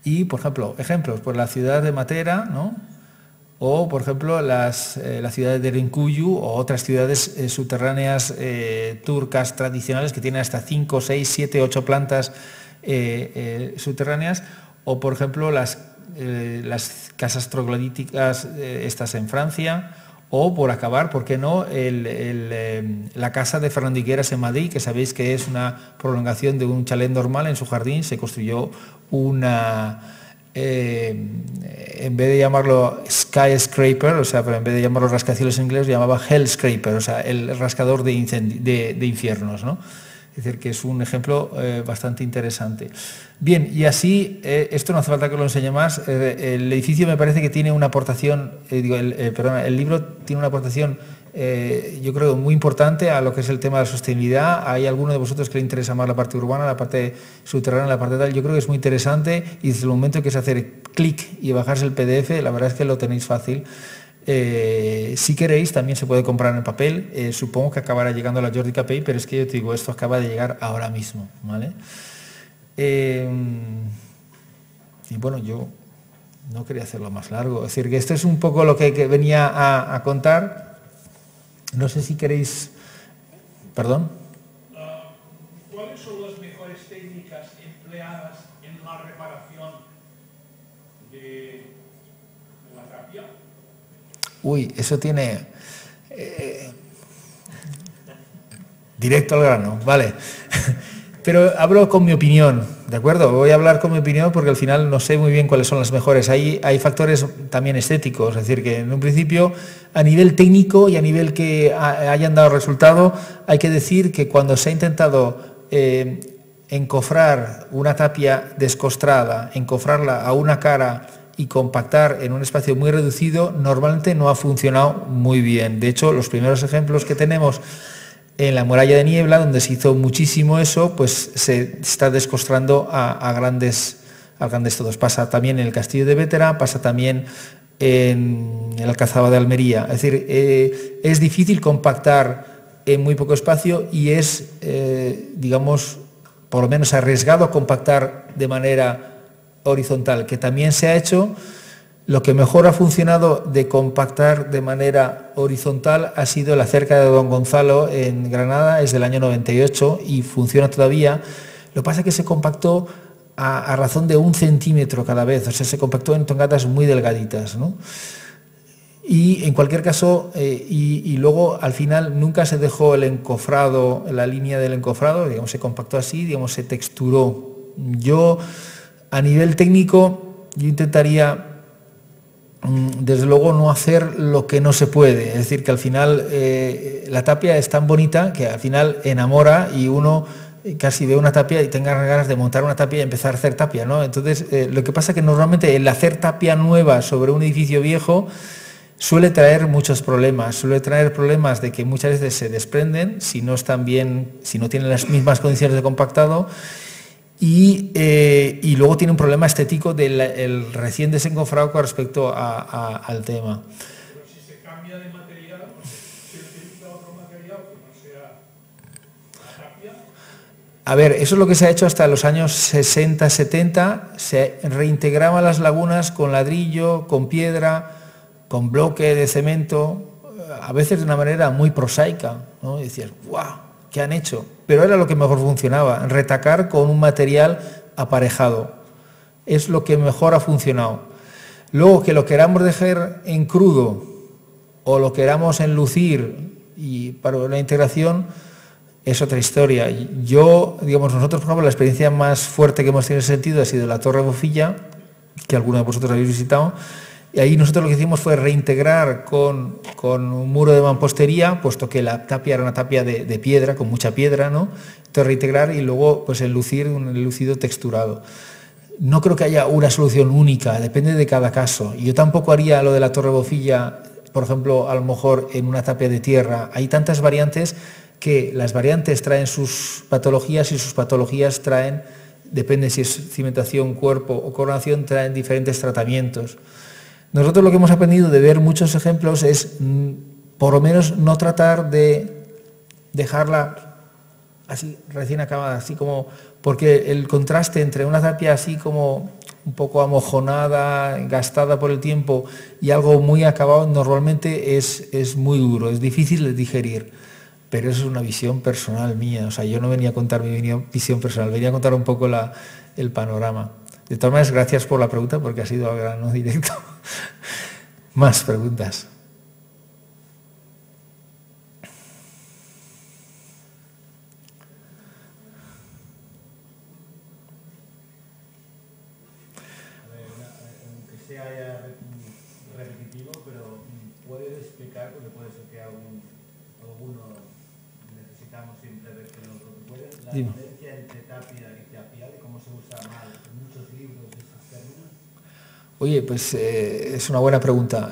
Y, por ejemplo, ejemplos, pues la ciudad de Matera, ¿no? O, por ejemplo, la ciudad de Derinkuyu o otras ciudades subterráneas turcas tradicionales que tienen hasta 5, 6, 7, 8 plantas subterráneas, o por ejemplo las casas troglodíticas estas en Francia, o por acabar, ¿por qué no?, la casa de Fernando Higueras en Madrid, que sabéis que es una prolongación de un chalet normal. En su jardín se construyó una, en vez de llamarlo skyscraper, o sea, pero en vez de llamarlo rascacielos en inglés, llamaba hellscraper, o sea, el rascador de infiernos, ¿no? Es decir, que es un ejemplo bastante interesante. Bien, y así, esto no hace falta que lo enseñe más, el edificio me parece que tiene una aportación, el libro tiene una aportación, yo creo, muy importante a lo que es el tema de la sostenibilidad. ¿Hay alguno de vosotros que le interesa más la parte urbana, la parte subterránea, la parte tal? Yo creo que es muy interesante, y desde el momento que es hacer clic y bajarse el PDF, la verdad es que lo tenéis fácil. Si queréis, también se puede comprar en papel. Supongo que acabará llegando a la Jordi Capell, pero es que yo te digo, esto acaba de llegar ahora mismo, ¿vale? Y bueno, yo no quería hacerlo más largo. Es decir, que esto es un poco lo que venía a contar. No sé si queréis... ¿Perdón? ¿Cuáles son las mejores técnicas empleadas en la reparación de la tapia? Uy, eso tiene... directo al grano, vale. Pero hablo con mi opinión, ¿de acuerdo? Voy a hablar con mi opinión porque al final no sé muy bien cuáles son las mejores. Hay factores también estéticos, es decir, que en un principio, a nivel técnico y a nivel que hayan dado resultado, hay que decir que cuando se ha intentado encofrar una tapia descostrada, encofrarla a una cara y compactar en un espacio muy reducido, normalmente no ha funcionado muy bien. De hecho, los primeros ejemplos que tenemos en la muralla de niebla, donde se hizo muchísimo eso, pues se está descostrando a grandes todos. Pasa también en el castillo de Bétera, pasa también en el Alcazaba de Almería. Es decir, es difícil compactar en muy poco espacio y es, digamos, por lo menos arriesgado compactar de manera horizontal, que también se ha hecho. Lo que mejor ha funcionado de compactar de manera horizontal ha sido la cerca de Don Gonzalo en Granada, es del año 98 y funciona todavía. Lo que pasa es que se compactó a razón de 1 centímetro cada vez, o sea, se compactó en tongadas muy delgaditas, ¿no? Y en cualquier caso, y luego al final nunca se dejó el encofrado, la línea del encofrado, digamos, se compactó así, digamos, se texturó. Yo, a nivel técnico, yo intentaría, desde luego, no hacer lo que no se puede. Es decir, que al final la tapia es tan bonita que al final enamora y uno casi veo una tapia y tenga ganas de montar una tapia y empezar a hacer tapia, ¿no? Entonces, lo que pasa es que normalmente el hacer tapia nueva sobre un edificio viejo suele traer muchos problemas. Suele traer problemas de que muchas veces se desprenden si no están bien, si no tienen las mismas condiciones de compactado. Y luego tiene un problema estético del recién desencofrado con respecto al tema. Pero si se cambia de material, se utiliza otro material que no sea la tapia. A ver, eso es lo que se ha hecho hasta los años 60, 70. Se reintegraban las lagunas con ladrillo, con piedra, con bloque de cemento, a veces de una manera muy prosaica, ¿no? Y decías, ¡guau! ¿Qué han hecho? Pero era lo que mejor funcionaba, retacar con un material aparejado. Es lo que mejor ha funcionado. Luego, que lo queramos dejar en crudo o lo queramos enlucir y para la integración es otra historia. Nosotros, por ejemplo, la experiencia más fuerte que hemos tenido en ese sentido ha sido la Torre Bofilla, que algunos de vosotros habéis visitado. Y ahí nosotros lo que hicimos fue reintegrar con un muro de mampostería, puesto que la tapia era una tapia de piedra, con mucha piedra, ¿no? Entonces reintegrar y luego pues enlucir un enlucido texturado. No creo que haya una solución única, depende de cada caso. Y yo tampoco haría lo de la Torre Bofilla, por ejemplo, a lo mejor en una tapia de tierra. Hay tantas variantes que las variantes traen sus patologías y sus patologías traen, depende si es cimentación, cuerpo o coronación, traen diferentes tratamientos. Nosotros lo que hemos aprendido de ver muchos ejemplos es, por lo menos, no tratar de dejarla así recién acabada, así como, porque el contraste entre una tapia así como un poco amojonada, gastada por el tiempo, y algo muy acabado, normalmente es muy duro, es difícil de digerir. Pero eso es una visión personal mía, o sea, yo no venía a contar mi visión personal, venía a contar un poco el panorama. De todas maneras, gracias por la pregunta, porque ha sido al grano directo. Más preguntas. Aunque sea repetitivo, pero ¿puedes explicar, porque puede ser que alguno necesitamos siempre ver que nos lo recuerden, la diferencia entre tapia y tapial y cómo se usa mal en muchos libros esos términos? Oye, pues es una buena pregunta.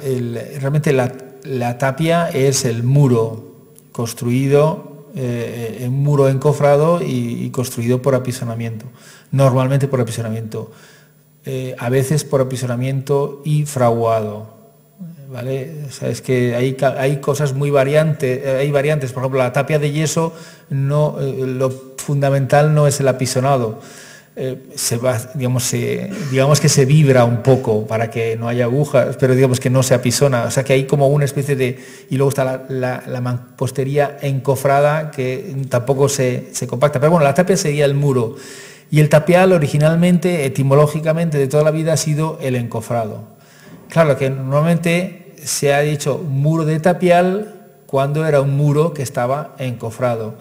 Realmente la tapia es el muro construido, un muro encofrado y construido por apisonamiento, normalmente por apisonamiento, a veces por apisonamiento y fraguado, ¿vale? O sea, es que hay cosas muy variantes, por ejemplo, la tapia de yeso, lo fundamental no es el apisonado. Digamos que se vibra un poco para que no haya agujas, pero digamos que no se apisona, o sea que hay como una especie de... Y luego está la mampostería encofrada que tampoco se compacta, pero bueno, la tapia sería el muro, y el tapial originalmente, etimológicamente, de toda la vida ha sido el encofrado. Claro que normalmente se ha dicho muro de tapial cuando era un muro que estaba encofrado.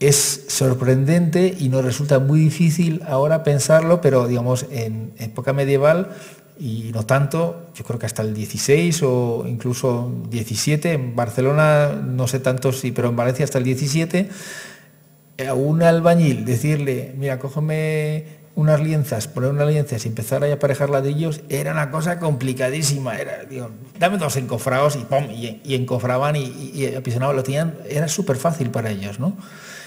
Es sorprendente y nos resulta muy difícil ahora pensarlo, pero digamos en época medieval, y no tanto, yo creo que hasta el 16 o incluso 17, en Barcelona no sé tanto sí, pero en Valencia hasta el 17, a un albañil decirle, mira, cógeme unas lienzas, poner unas lienzas y empezar a aparejar ladrillos, era una cosa complicadísima, dame dos encofrados y ¡pum! Y encofraban y apisonaban, lo tenían, era súper fácil para ellos, ¿no?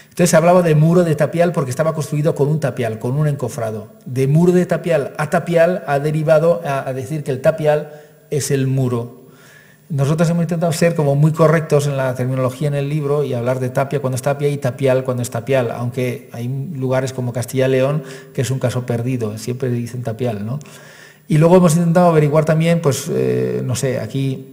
Entonces se hablaba de muro de tapial porque estaba construido con un tapial, con un encofrado. De muro de tapial a tapial ha derivado a decir que el tapial es el muro. Nosotros hemos intentado ser como muy correctos en la terminología en el libro y hablar de tapia cuando es tapia y tapial cuando es tapial, aunque hay lugares como Castilla y León que es un caso perdido, siempre dicen tapial, ¿no? Y luego hemos intentado averiguar también, pues, no sé, aquí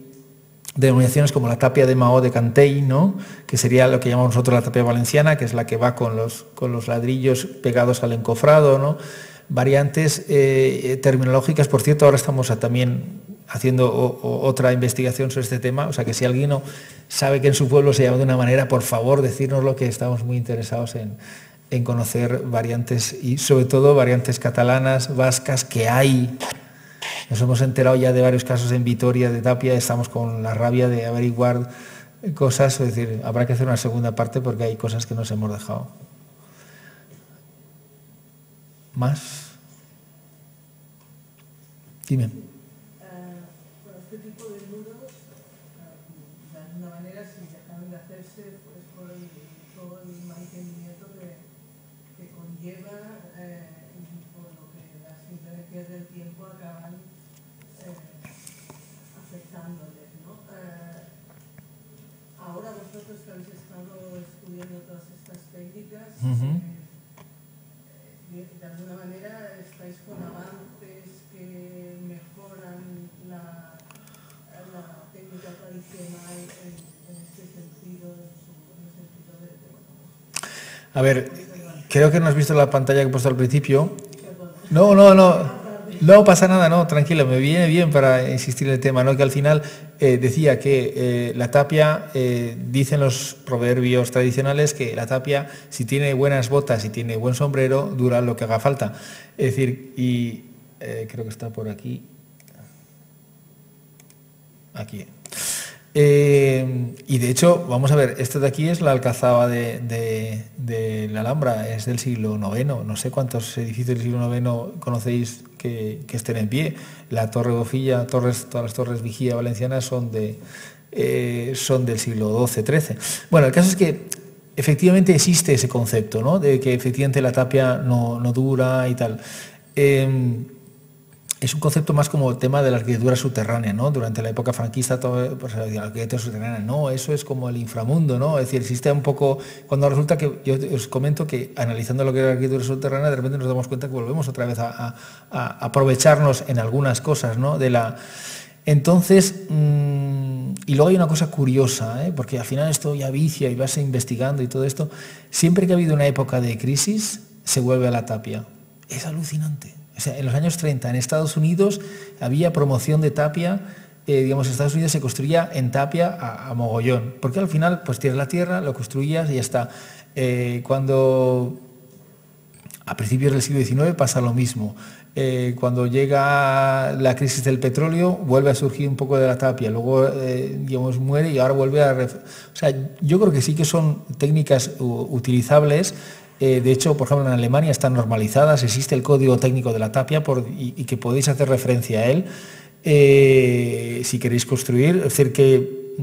denominaciones como la tapia de Maó de Cantell, ¿no? Que sería lo que llamamos nosotros la tapia valenciana, que es la que va con los ladrillos pegados al encofrado, ¿no? Variantes terminológicas, por cierto, ahora estamos también haciendo otra investigación sobre este tema, o sea que si alguien sabe que en su pueblo se llama de una manera, por favor, decírnoslo, que estamos muy interesados en conocer variantes, y sobre todo variantes catalanas, vascas, que hay. Nos hemos enterado ya de varios casos en Vitoria de tapia, estamos con la rabia de averiguar cosas, es decir, habrá que hacer una segunda parte porque hay cosas que nos hemos dejado. ¿Más? Dime. Bueno, este tipo de nudos, de alguna manera, si dejaron de hacerse, pues por todo el mantenimiento que conlleva y por lo que las influencias del tiempo acaban afectándoles, ¿no? Ahora vosotros que habéis estado estudiando todas estas técnicas, de alguna manera estáis con avances que mejoran la técnica tradicional en este sentido, en el sentido de A ver, creo que no has visto la pantalla que he puesto al principio. perdón. No pasa nada, no, tranquilo, me viene bien para insistir en el tema, ¿no? Que al final decía que la tapia, dicen los proverbios tradicionales que la tapia, si tiene buenas botas y tiene buen sombrero, dura lo que haga falta. Es decir, y creo que está por aquí. Aquí. Y de hecho, vamos a ver, esto de aquí es la alcazaba de la Alhambra, es del siglo IX. No sé cuántos edificios del siglo IX conocéis que estén en pie. La Torre Bofilla, todas las torres vigía valencianas son del siglo XII, XIII. Bueno, el caso es que efectivamente existe ese concepto, ¿no? De que efectivamente la tapia no dura y tal. Es un concepto más como el tema de la arquitectura subterránea, ¿no? Durante la época franquista, todo, pues, la arquitectura subterránea, no, eso es como el inframundo, ¿no? Es decir, existe un poco, cuando resulta que, yo os comento que analizando lo que es la arquitectura subterránea, de repente nos damos cuenta que volvemos otra vez a aprovecharnos en algunas cosas, ¿no? Entonces, y luego hay una cosa curiosa, porque al final esto ya vicia y vas investigando y todo esto, siempre que ha habido una época de crisis, se vuelve a la tapia. Es alucinante. O sea, en los años 30 en Estados Unidos había promoción de tapia, digamos, en Estados Unidos se construía en tapia a mogollón, porque al final pues tienes la tierra, lo construías y ya está. Cuando a principios del siglo XIX pasa lo mismo. Cuando llega la crisis del petróleo vuelve a surgir un poco de la tapia, luego digamos, muere y ahora vuelve a... O sea, yo creo que sí que son técnicas utilizables. De hecho, por ejemplo, en Alemania están normalizadas, existe el código técnico de la tapia y que podéis hacer referencia a él si queréis construir. Es decir, que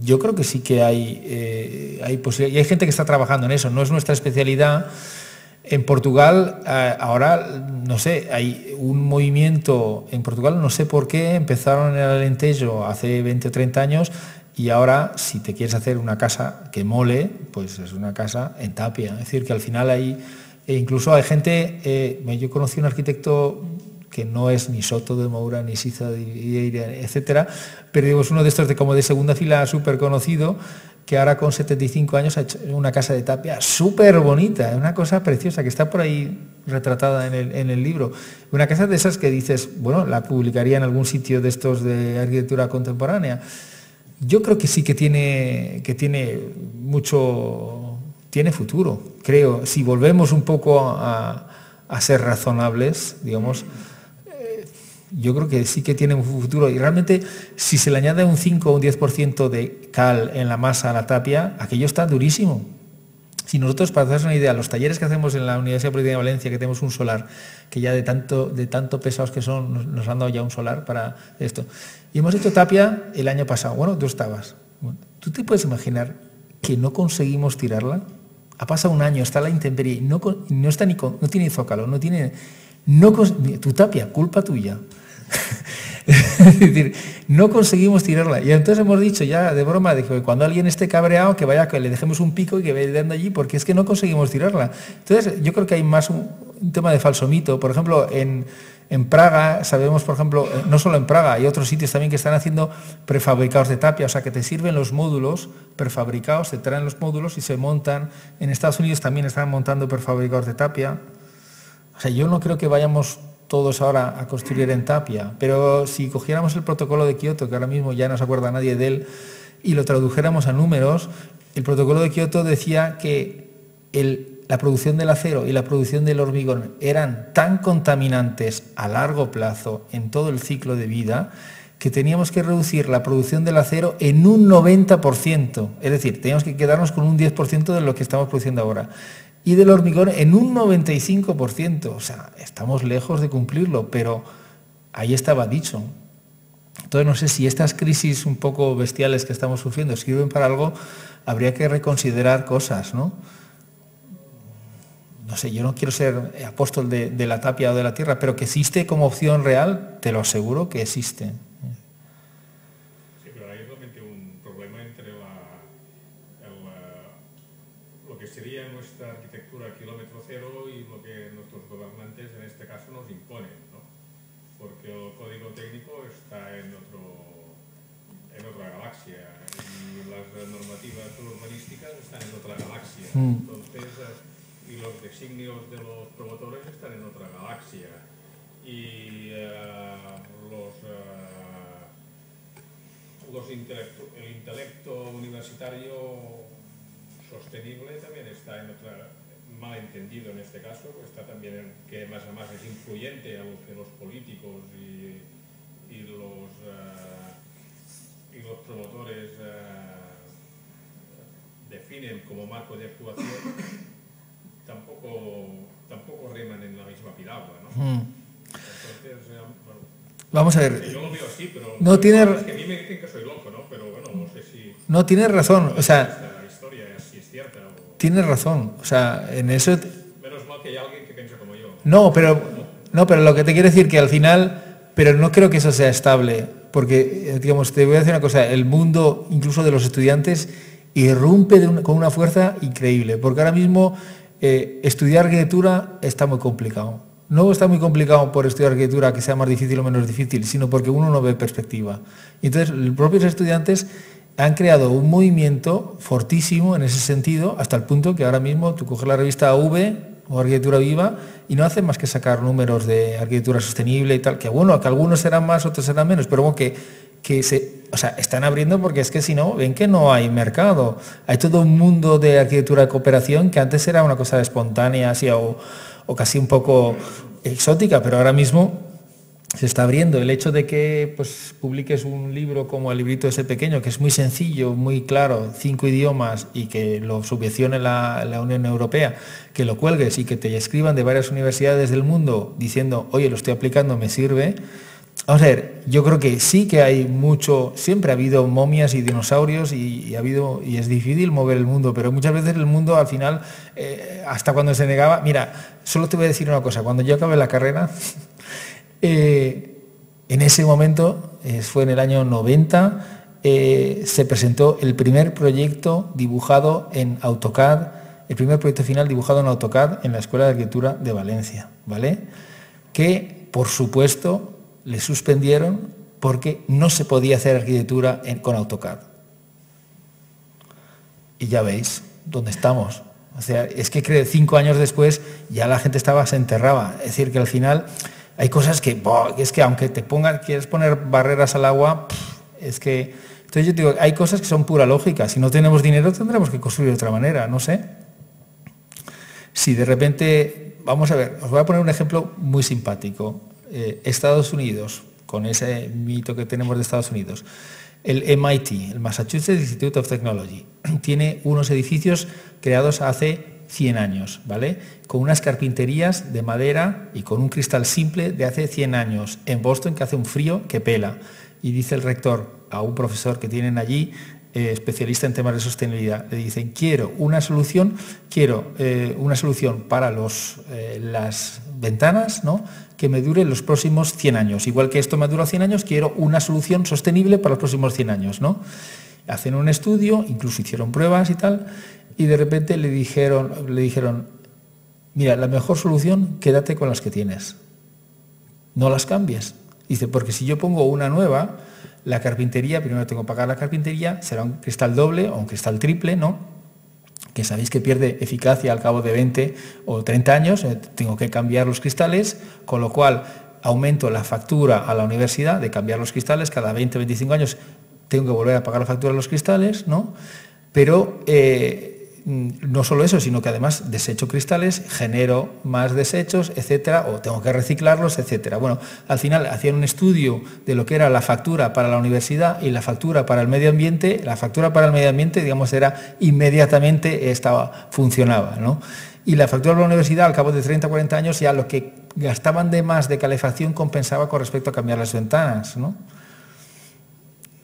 yo creo que sí que hay posibilidad. Y hay gente que está trabajando en eso, no es nuestra especialidad. En Portugal, ahora, no sé, hay un movimiento en Portugal, no sé por qué, empezaron en el Alentejo hace 20 o 30 años. Y ahora, si te quieres hacer una casa que mole, pues es una casa en tapia. Es decir, que al final hay, incluso hay gente, yo conocí un arquitecto que no es ni Soto de Moura, ni Siza de Vieira, etcétera, pero digo, es uno de estos como de segunda fila súper conocido, que ahora con 75 años ha hecho una casa de tapia súper bonita, una cosa preciosa que está por ahí retratada en el libro. Una casa de esas que dices, bueno, la publicaría en algún sitio de estos de arquitectura contemporánea. Yo creo que sí que tiene futuro, creo. Si volvemos un poco a ser razonables, digamos, yo creo que sí que tiene un futuro. Y realmente, si se le añade un 5 o un 10% de cal en la masa a la tapia, aquello está durísimo. Si nosotros, para hacernos una idea, los talleres que hacemos en la Universidad Politécnica de Valencia, que tenemos un solar, que ya de tanto pesados que son, nos han dado ya un solar para esto. Y hemos hecho tapia el año pasado. Bueno, tú estabas. Bueno, ¿tú te puedes imaginar que no conseguimos tirarla? Ha pasado un año, está la intemperie, no tiene zócalo, tu tapia, culpa tuya. Es decir, no conseguimos tirarla. Y entonces hemos dicho ya de broma de que cuando alguien esté cabreado, que le dejemos un pico y que vaya dando allí, porque es que no conseguimos tirarla. Entonces yo creo que hay más un tema de falso mito. Por ejemplo, en Praga, sabemos, por ejemplo, no solo en Praga, hay otros sitios también que están haciendo prefabricados de tapia, o sea, que te sirven los módulos prefabricados, te traen los módulos y se montan. En Estados Unidos también están montando prefabricados de tapia. O sea, yo no creo que vayamos todos ahora a construir en tapia, pero si cogiéramos el protocolo de Kioto, que ahora mismo ya no se acuerda nadie de él, y lo tradujéramos a números, el protocolo de Kioto decía que la producción del acero y la producción del hormigón eran tan contaminantes a largo plazo en todo el ciclo de vida que teníamos que reducir la producción del acero en un 90%. Es decir, teníamos que quedarnos con un 10% de lo que estamos produciendo ahora. y del hormigón en un 95%. O sea, estamos lejos de cumplirlo, pero ahí estaba dicho. Entonces, no sé si estas crisis un poco bestiales que estamos sufriendo sirven para algo, habría que reconsiderar cosas, ¿no? No sé, yo no quiero ser apóstol de la tapia o de la tierra, pero que existe como opción real, te lo aseguro que existe. Sí, pero hay realmente un problema entre lo que sería nuestra arquitectura kilómetro cero y lo que nuestros gobernantes en este caso nos imponen, ¿no? Porque el código técnico está en otra galaxia y las normativas urbanísticas están en otra galaxia. Entonces, y los designios de los promotores están en otra galaxia. Y el intelecto universitario sostenible también está en otra, malentendido en este caso, está también en, que más a más es influyente a lo que los políticos y los promotores definen como marco de actuación, tampoco reman en la misma piragua, ¿no? Entonces, bueno, vamos a ver. yo lo veo así, pero no tiene, es que a mí me dicen que soy loco, ¿no? Pero bueno, no sé si... No, tienes razón, o sea... La historia si es cierta o... Tienes razón, o sea, en eso... Menos mal que hay alguien que piensa como yo. No, pero lo que te quiero decir que al final... Pero no creo que eso sea estable, porque, digamos, te voy a decir una cosa, el mundo, incluso de los estudiantes, irrumpe con una fuerza increíble, porque ahora mismo estudiar arquitectura está muy complicado. No está muy complicado por estudiar arquitectura que sea más difícil o menos difícil, sino porque uno no ve perspectiva. Y entonces, los propios estudiantes han creado un movimiento fortísimo en ese sentido, hasta el punto que ahora mismo tú coges la revista AV o Arquitectura Viva y no hacen más que sacar números de arquitectura sostenible y tal, que bueno, que algunos serán más, otros serán menos, pero bueno, o sea, están abriendo porque es que si no, ven que no hay mercado. Hay todo un mundo de arquitectura de cooperación que antes era una cosa espontánea así, o casi un poco exótica, pero ahora mismo se está abriendo. El hecho de que pues, publiques un libro como el librito ese pequeño, que es muy sencillo, muy claro, 5 idiomas y que lo subvencione la Unión Europea, que lo cuelgues y que te escriban de varias universidades del mundo diciendo, oye, lo estoy aplicando, me sirve. Vamos a ver, yo creo que sí que hay mucho, siempre ha habido momias y dinosaurios y es difícil mover el mundo, pero muchas veces el mundo al final, hasta cuando se negaba, mira, solo te voy a decir una cosa, cuando yo acabé la carrera, en ese momento, fue en el año 90, se presentó el primer proyecto dibujado en AutoCAD, el primer proyecto final dibujado en AutoCAD en la Escuela de Arquitectura de Valencia, ¿vale? Que, por supuesto, le suspendieron porque no se podía hacer arquitectura con AutoCAD. Y ya veis dónde estamos. O sea, es que 5 años después ya la gente se enterraba. Es decir, que al final hay cosas que es que aunque quieres poner barreras al agua, es que... Entonces yo digo, hay cosas que son pura lógica. Si no tenemos dinero tendremos que construir de otra manera, no sé. Si de repente... Vamos a ver, os voy a poner un ejemplo muy simpático. Estados Unidos, con ese mito que tenemos de Estados Unidos, el MIT, el Massachusetts Institute of Technology, tiene unos edificios creados hace 100 años, ¿vale? Con unas carpinterías de madera y con un cristal simple de hace 100 años, en Boston, que hace un frío que pela. Y dice el rector a un profesor que tienen allí, especialista en temas de sostenibilidad, le dicen, quiero una solución para las ventanas, ¿no?, que me dure los próximos 100 años. Igual que esto me ha durado 100 años, quiero una solución sostenible para los próximos 100 años, ¿no? Hacen un estudio, incluso hicieron pruebas y tal, y de repente le dijeron, mira, la mejor solución, quédate con las que tienes. No las cambies. Dice, porque si yo pongo una nueva, la carpintería, primero tengo que pagar la carpintería, será un cristal doble o un cristal triple, ¿no?, que sabéis que pierde eficacia al cabo de 20 o 30 años, tengo que cambiar los cristales, con lo cual aumento la factura a la universidad de cambiar los cristales, cada 20 o 25 años tengo que volver a pagar la factura de los cristales, ¿no? Pero no solo eso, sino que además desecho cristales, genero más desechos, etcétera, o tengo que reciclarlos, etcétera. Bueno, al final hacían un estudio de lo que era la factura para la universidad y la factura para el medio ambiente. La factura para el medio ambiente, digamos, era inmediatamente funcionaba, ¿no? Y la factura de la universidad, al cabo de 30 o 40 años, ya lo que gastaban de más de calefacción compensaba con respecto a cambiar las ventanas, ¿no?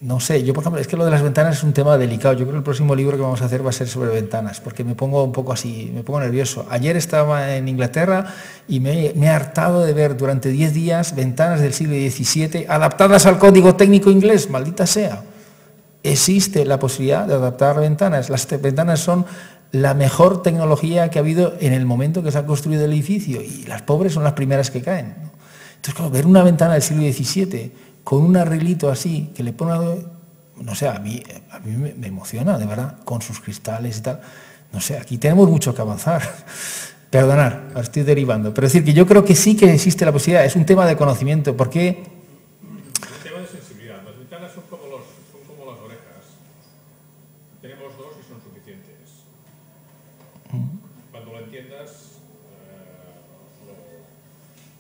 No sé, yo por ejemplo, es que lo de las ventanas es un tema delicado. Yo creo que el próximo libro que vamos a hacer va a ser sobre ventanas, porque me pongo un poco así, me pongo nervioso. Ayer estaba en Inglaterra y me he hartado de ver durante 10 días ventanas del siglo XVII adaptadas al código técnico inglés, maldita sea. Existe la posibilidad de adaptar ventanas. Las ventanas son la mejor tecnología que ha habido en el momento que se ha construido el edificio y las pobres son las primeras que caen, ¿no? Entonces, claro, ver una ventana del siglo XVII con un arreglito así, que le pone, no sé, a mí me emociona, de verdad, con sus cristales y tal. No sé, aquí tenemos mucho que avanzar. Perdonar, estoy derivando. Pero es decir, que yo creo que sí que existe la posibilidad, es un tema de conocimiento, porque... Un tema de sensibilidad. Las ventanas son como las orejas. Tenemos dos y son suficientes. Cuando lo entiendas,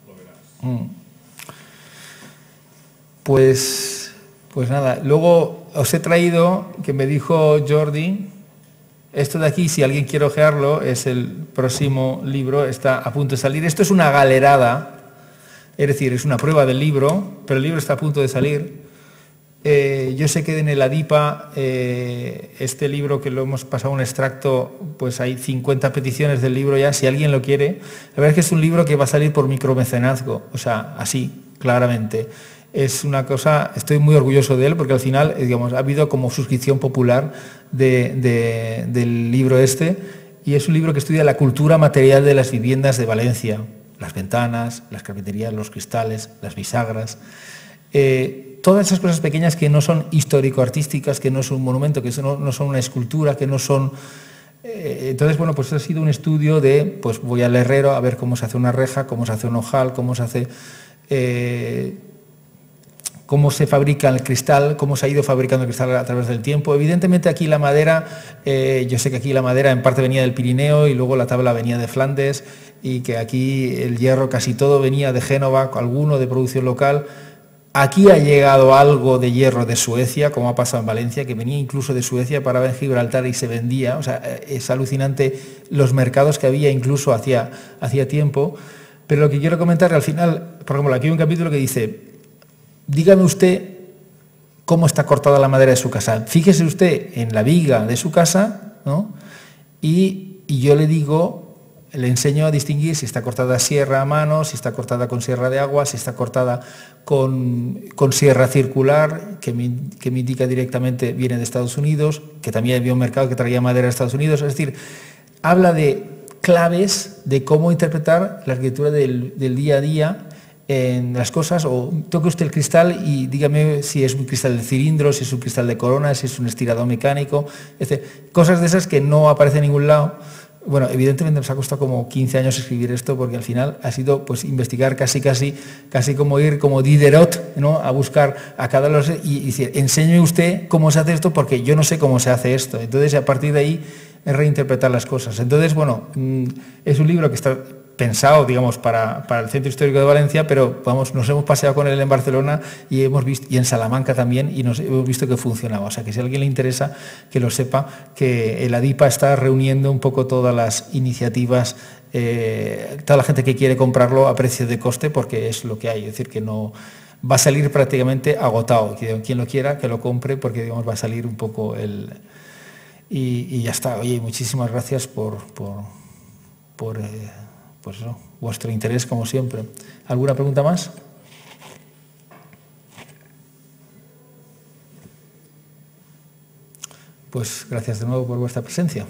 lo verás. Pues nada, luego os he traído, que me dijo Jordi, esto de aquí, si alguien quiere ojearlo, es el próximo libro, está a punto de salir. Esto es una galerada, es decir, es una prueba del libro, pero el libro está a punto de salir. Yo sé que en el ADIPA, este libro que lo hemos pasado un extracto, pues hay 50 peticiones del libro ya, si alguien lo quiere. La verdad es que es un libro que va a salir por micromecenazgo, o sea, así, claramente. Es una cosa, estoy muy orgulloso de él porque al final, digamos, ha habido como suscripción popular del libro este y es un libro que estudia la cultura material de las viviendas de Valencia, las ventanas, las carpinterías, los cristales, las bisagras, todas esas cosas pequeñas que no son histórico-artísticas, que no son un monumento, que no son una escultura, que no son... entonces, bueno, pues ha sido un estudio de, pues voy al herrero a ver cómo se hace una reja, cómo se hace un ojal, cómo se hace... cómo se fabrica el cristal, cómo se ha ido fabricando el cristal a través del tiempo. Evidentemente aquí la madera, yo sé que aquí la madera en parte venía del Pirineo y luego la tabla venía de Flandes y que aquí el hierro casi todo venía de Génova, alguno de producción local. Aquí ha llegado algo de hierro de Suecia, como ha pasado en Valencia, que venía incluso de Suecia, paraba en Gibraltar y se vendía. O sea, es alucinante los mercados que había incluso hacía tiempo. Pero lo que quiero comentar al final, por ejemplo, aquí hay un capítulo que dice... Dígame usted cómo está cortada la madera de su casa. Fíjese usted en la viga de su casa, ¿no? Y yo le digo, le enseño a distinguir si está cortada a sierra a mano, si está cortada con sierra de agua, si está cortada con sierra circular, que me indica directamente viene de Estados Unidos, que también había un mercado que traía madera de Estados Unidos. Es decir, habla de claves de cómo interpretar la arquitectura del día a día en las cosas, o toque usted el cristal y dígame si es un cristal de cilindro, si es un cristal de corona, si es un estirador mecánico, cosas de esas que no aparecen en ningún lado. Bueno, evidentemente nos ha costado como 15 años escribir esto porque al final ha sido pues investigar casi como ir como Diderot, ¿no? A buscar a cada uno y decir, enséñeme usted cómo se hace esto porque yo no sé cómo se hace esto. Entonces a partir de ahí es reinterpretar las cosas. Entonces, bueno, es un libro que está pensado, digamos, para el Centro Histórico de Valencia, pero vamos, nos hemos paseado con él en Barcelona y hemos visto, y en Salamanca también, y hemos visto que funcionaba. O sea, que si a alguien le interesa, que lo sepa, que el ADIPA está reuniendo un poco todas las iniciativas, toda la gente que quiere comprarlo a precio de coste, porque es lo que hay, es decir, que no va a salir prácticamente agotado. Quien lo quiera, que lo compre, porque digamos, va a salir un poco el... Y ya está. Oye, muchísimas gracias por pues eso, vuestro interés como siempre. ¿Alguna pregunta más? Pues gracias de nuevo por vuestra presencia.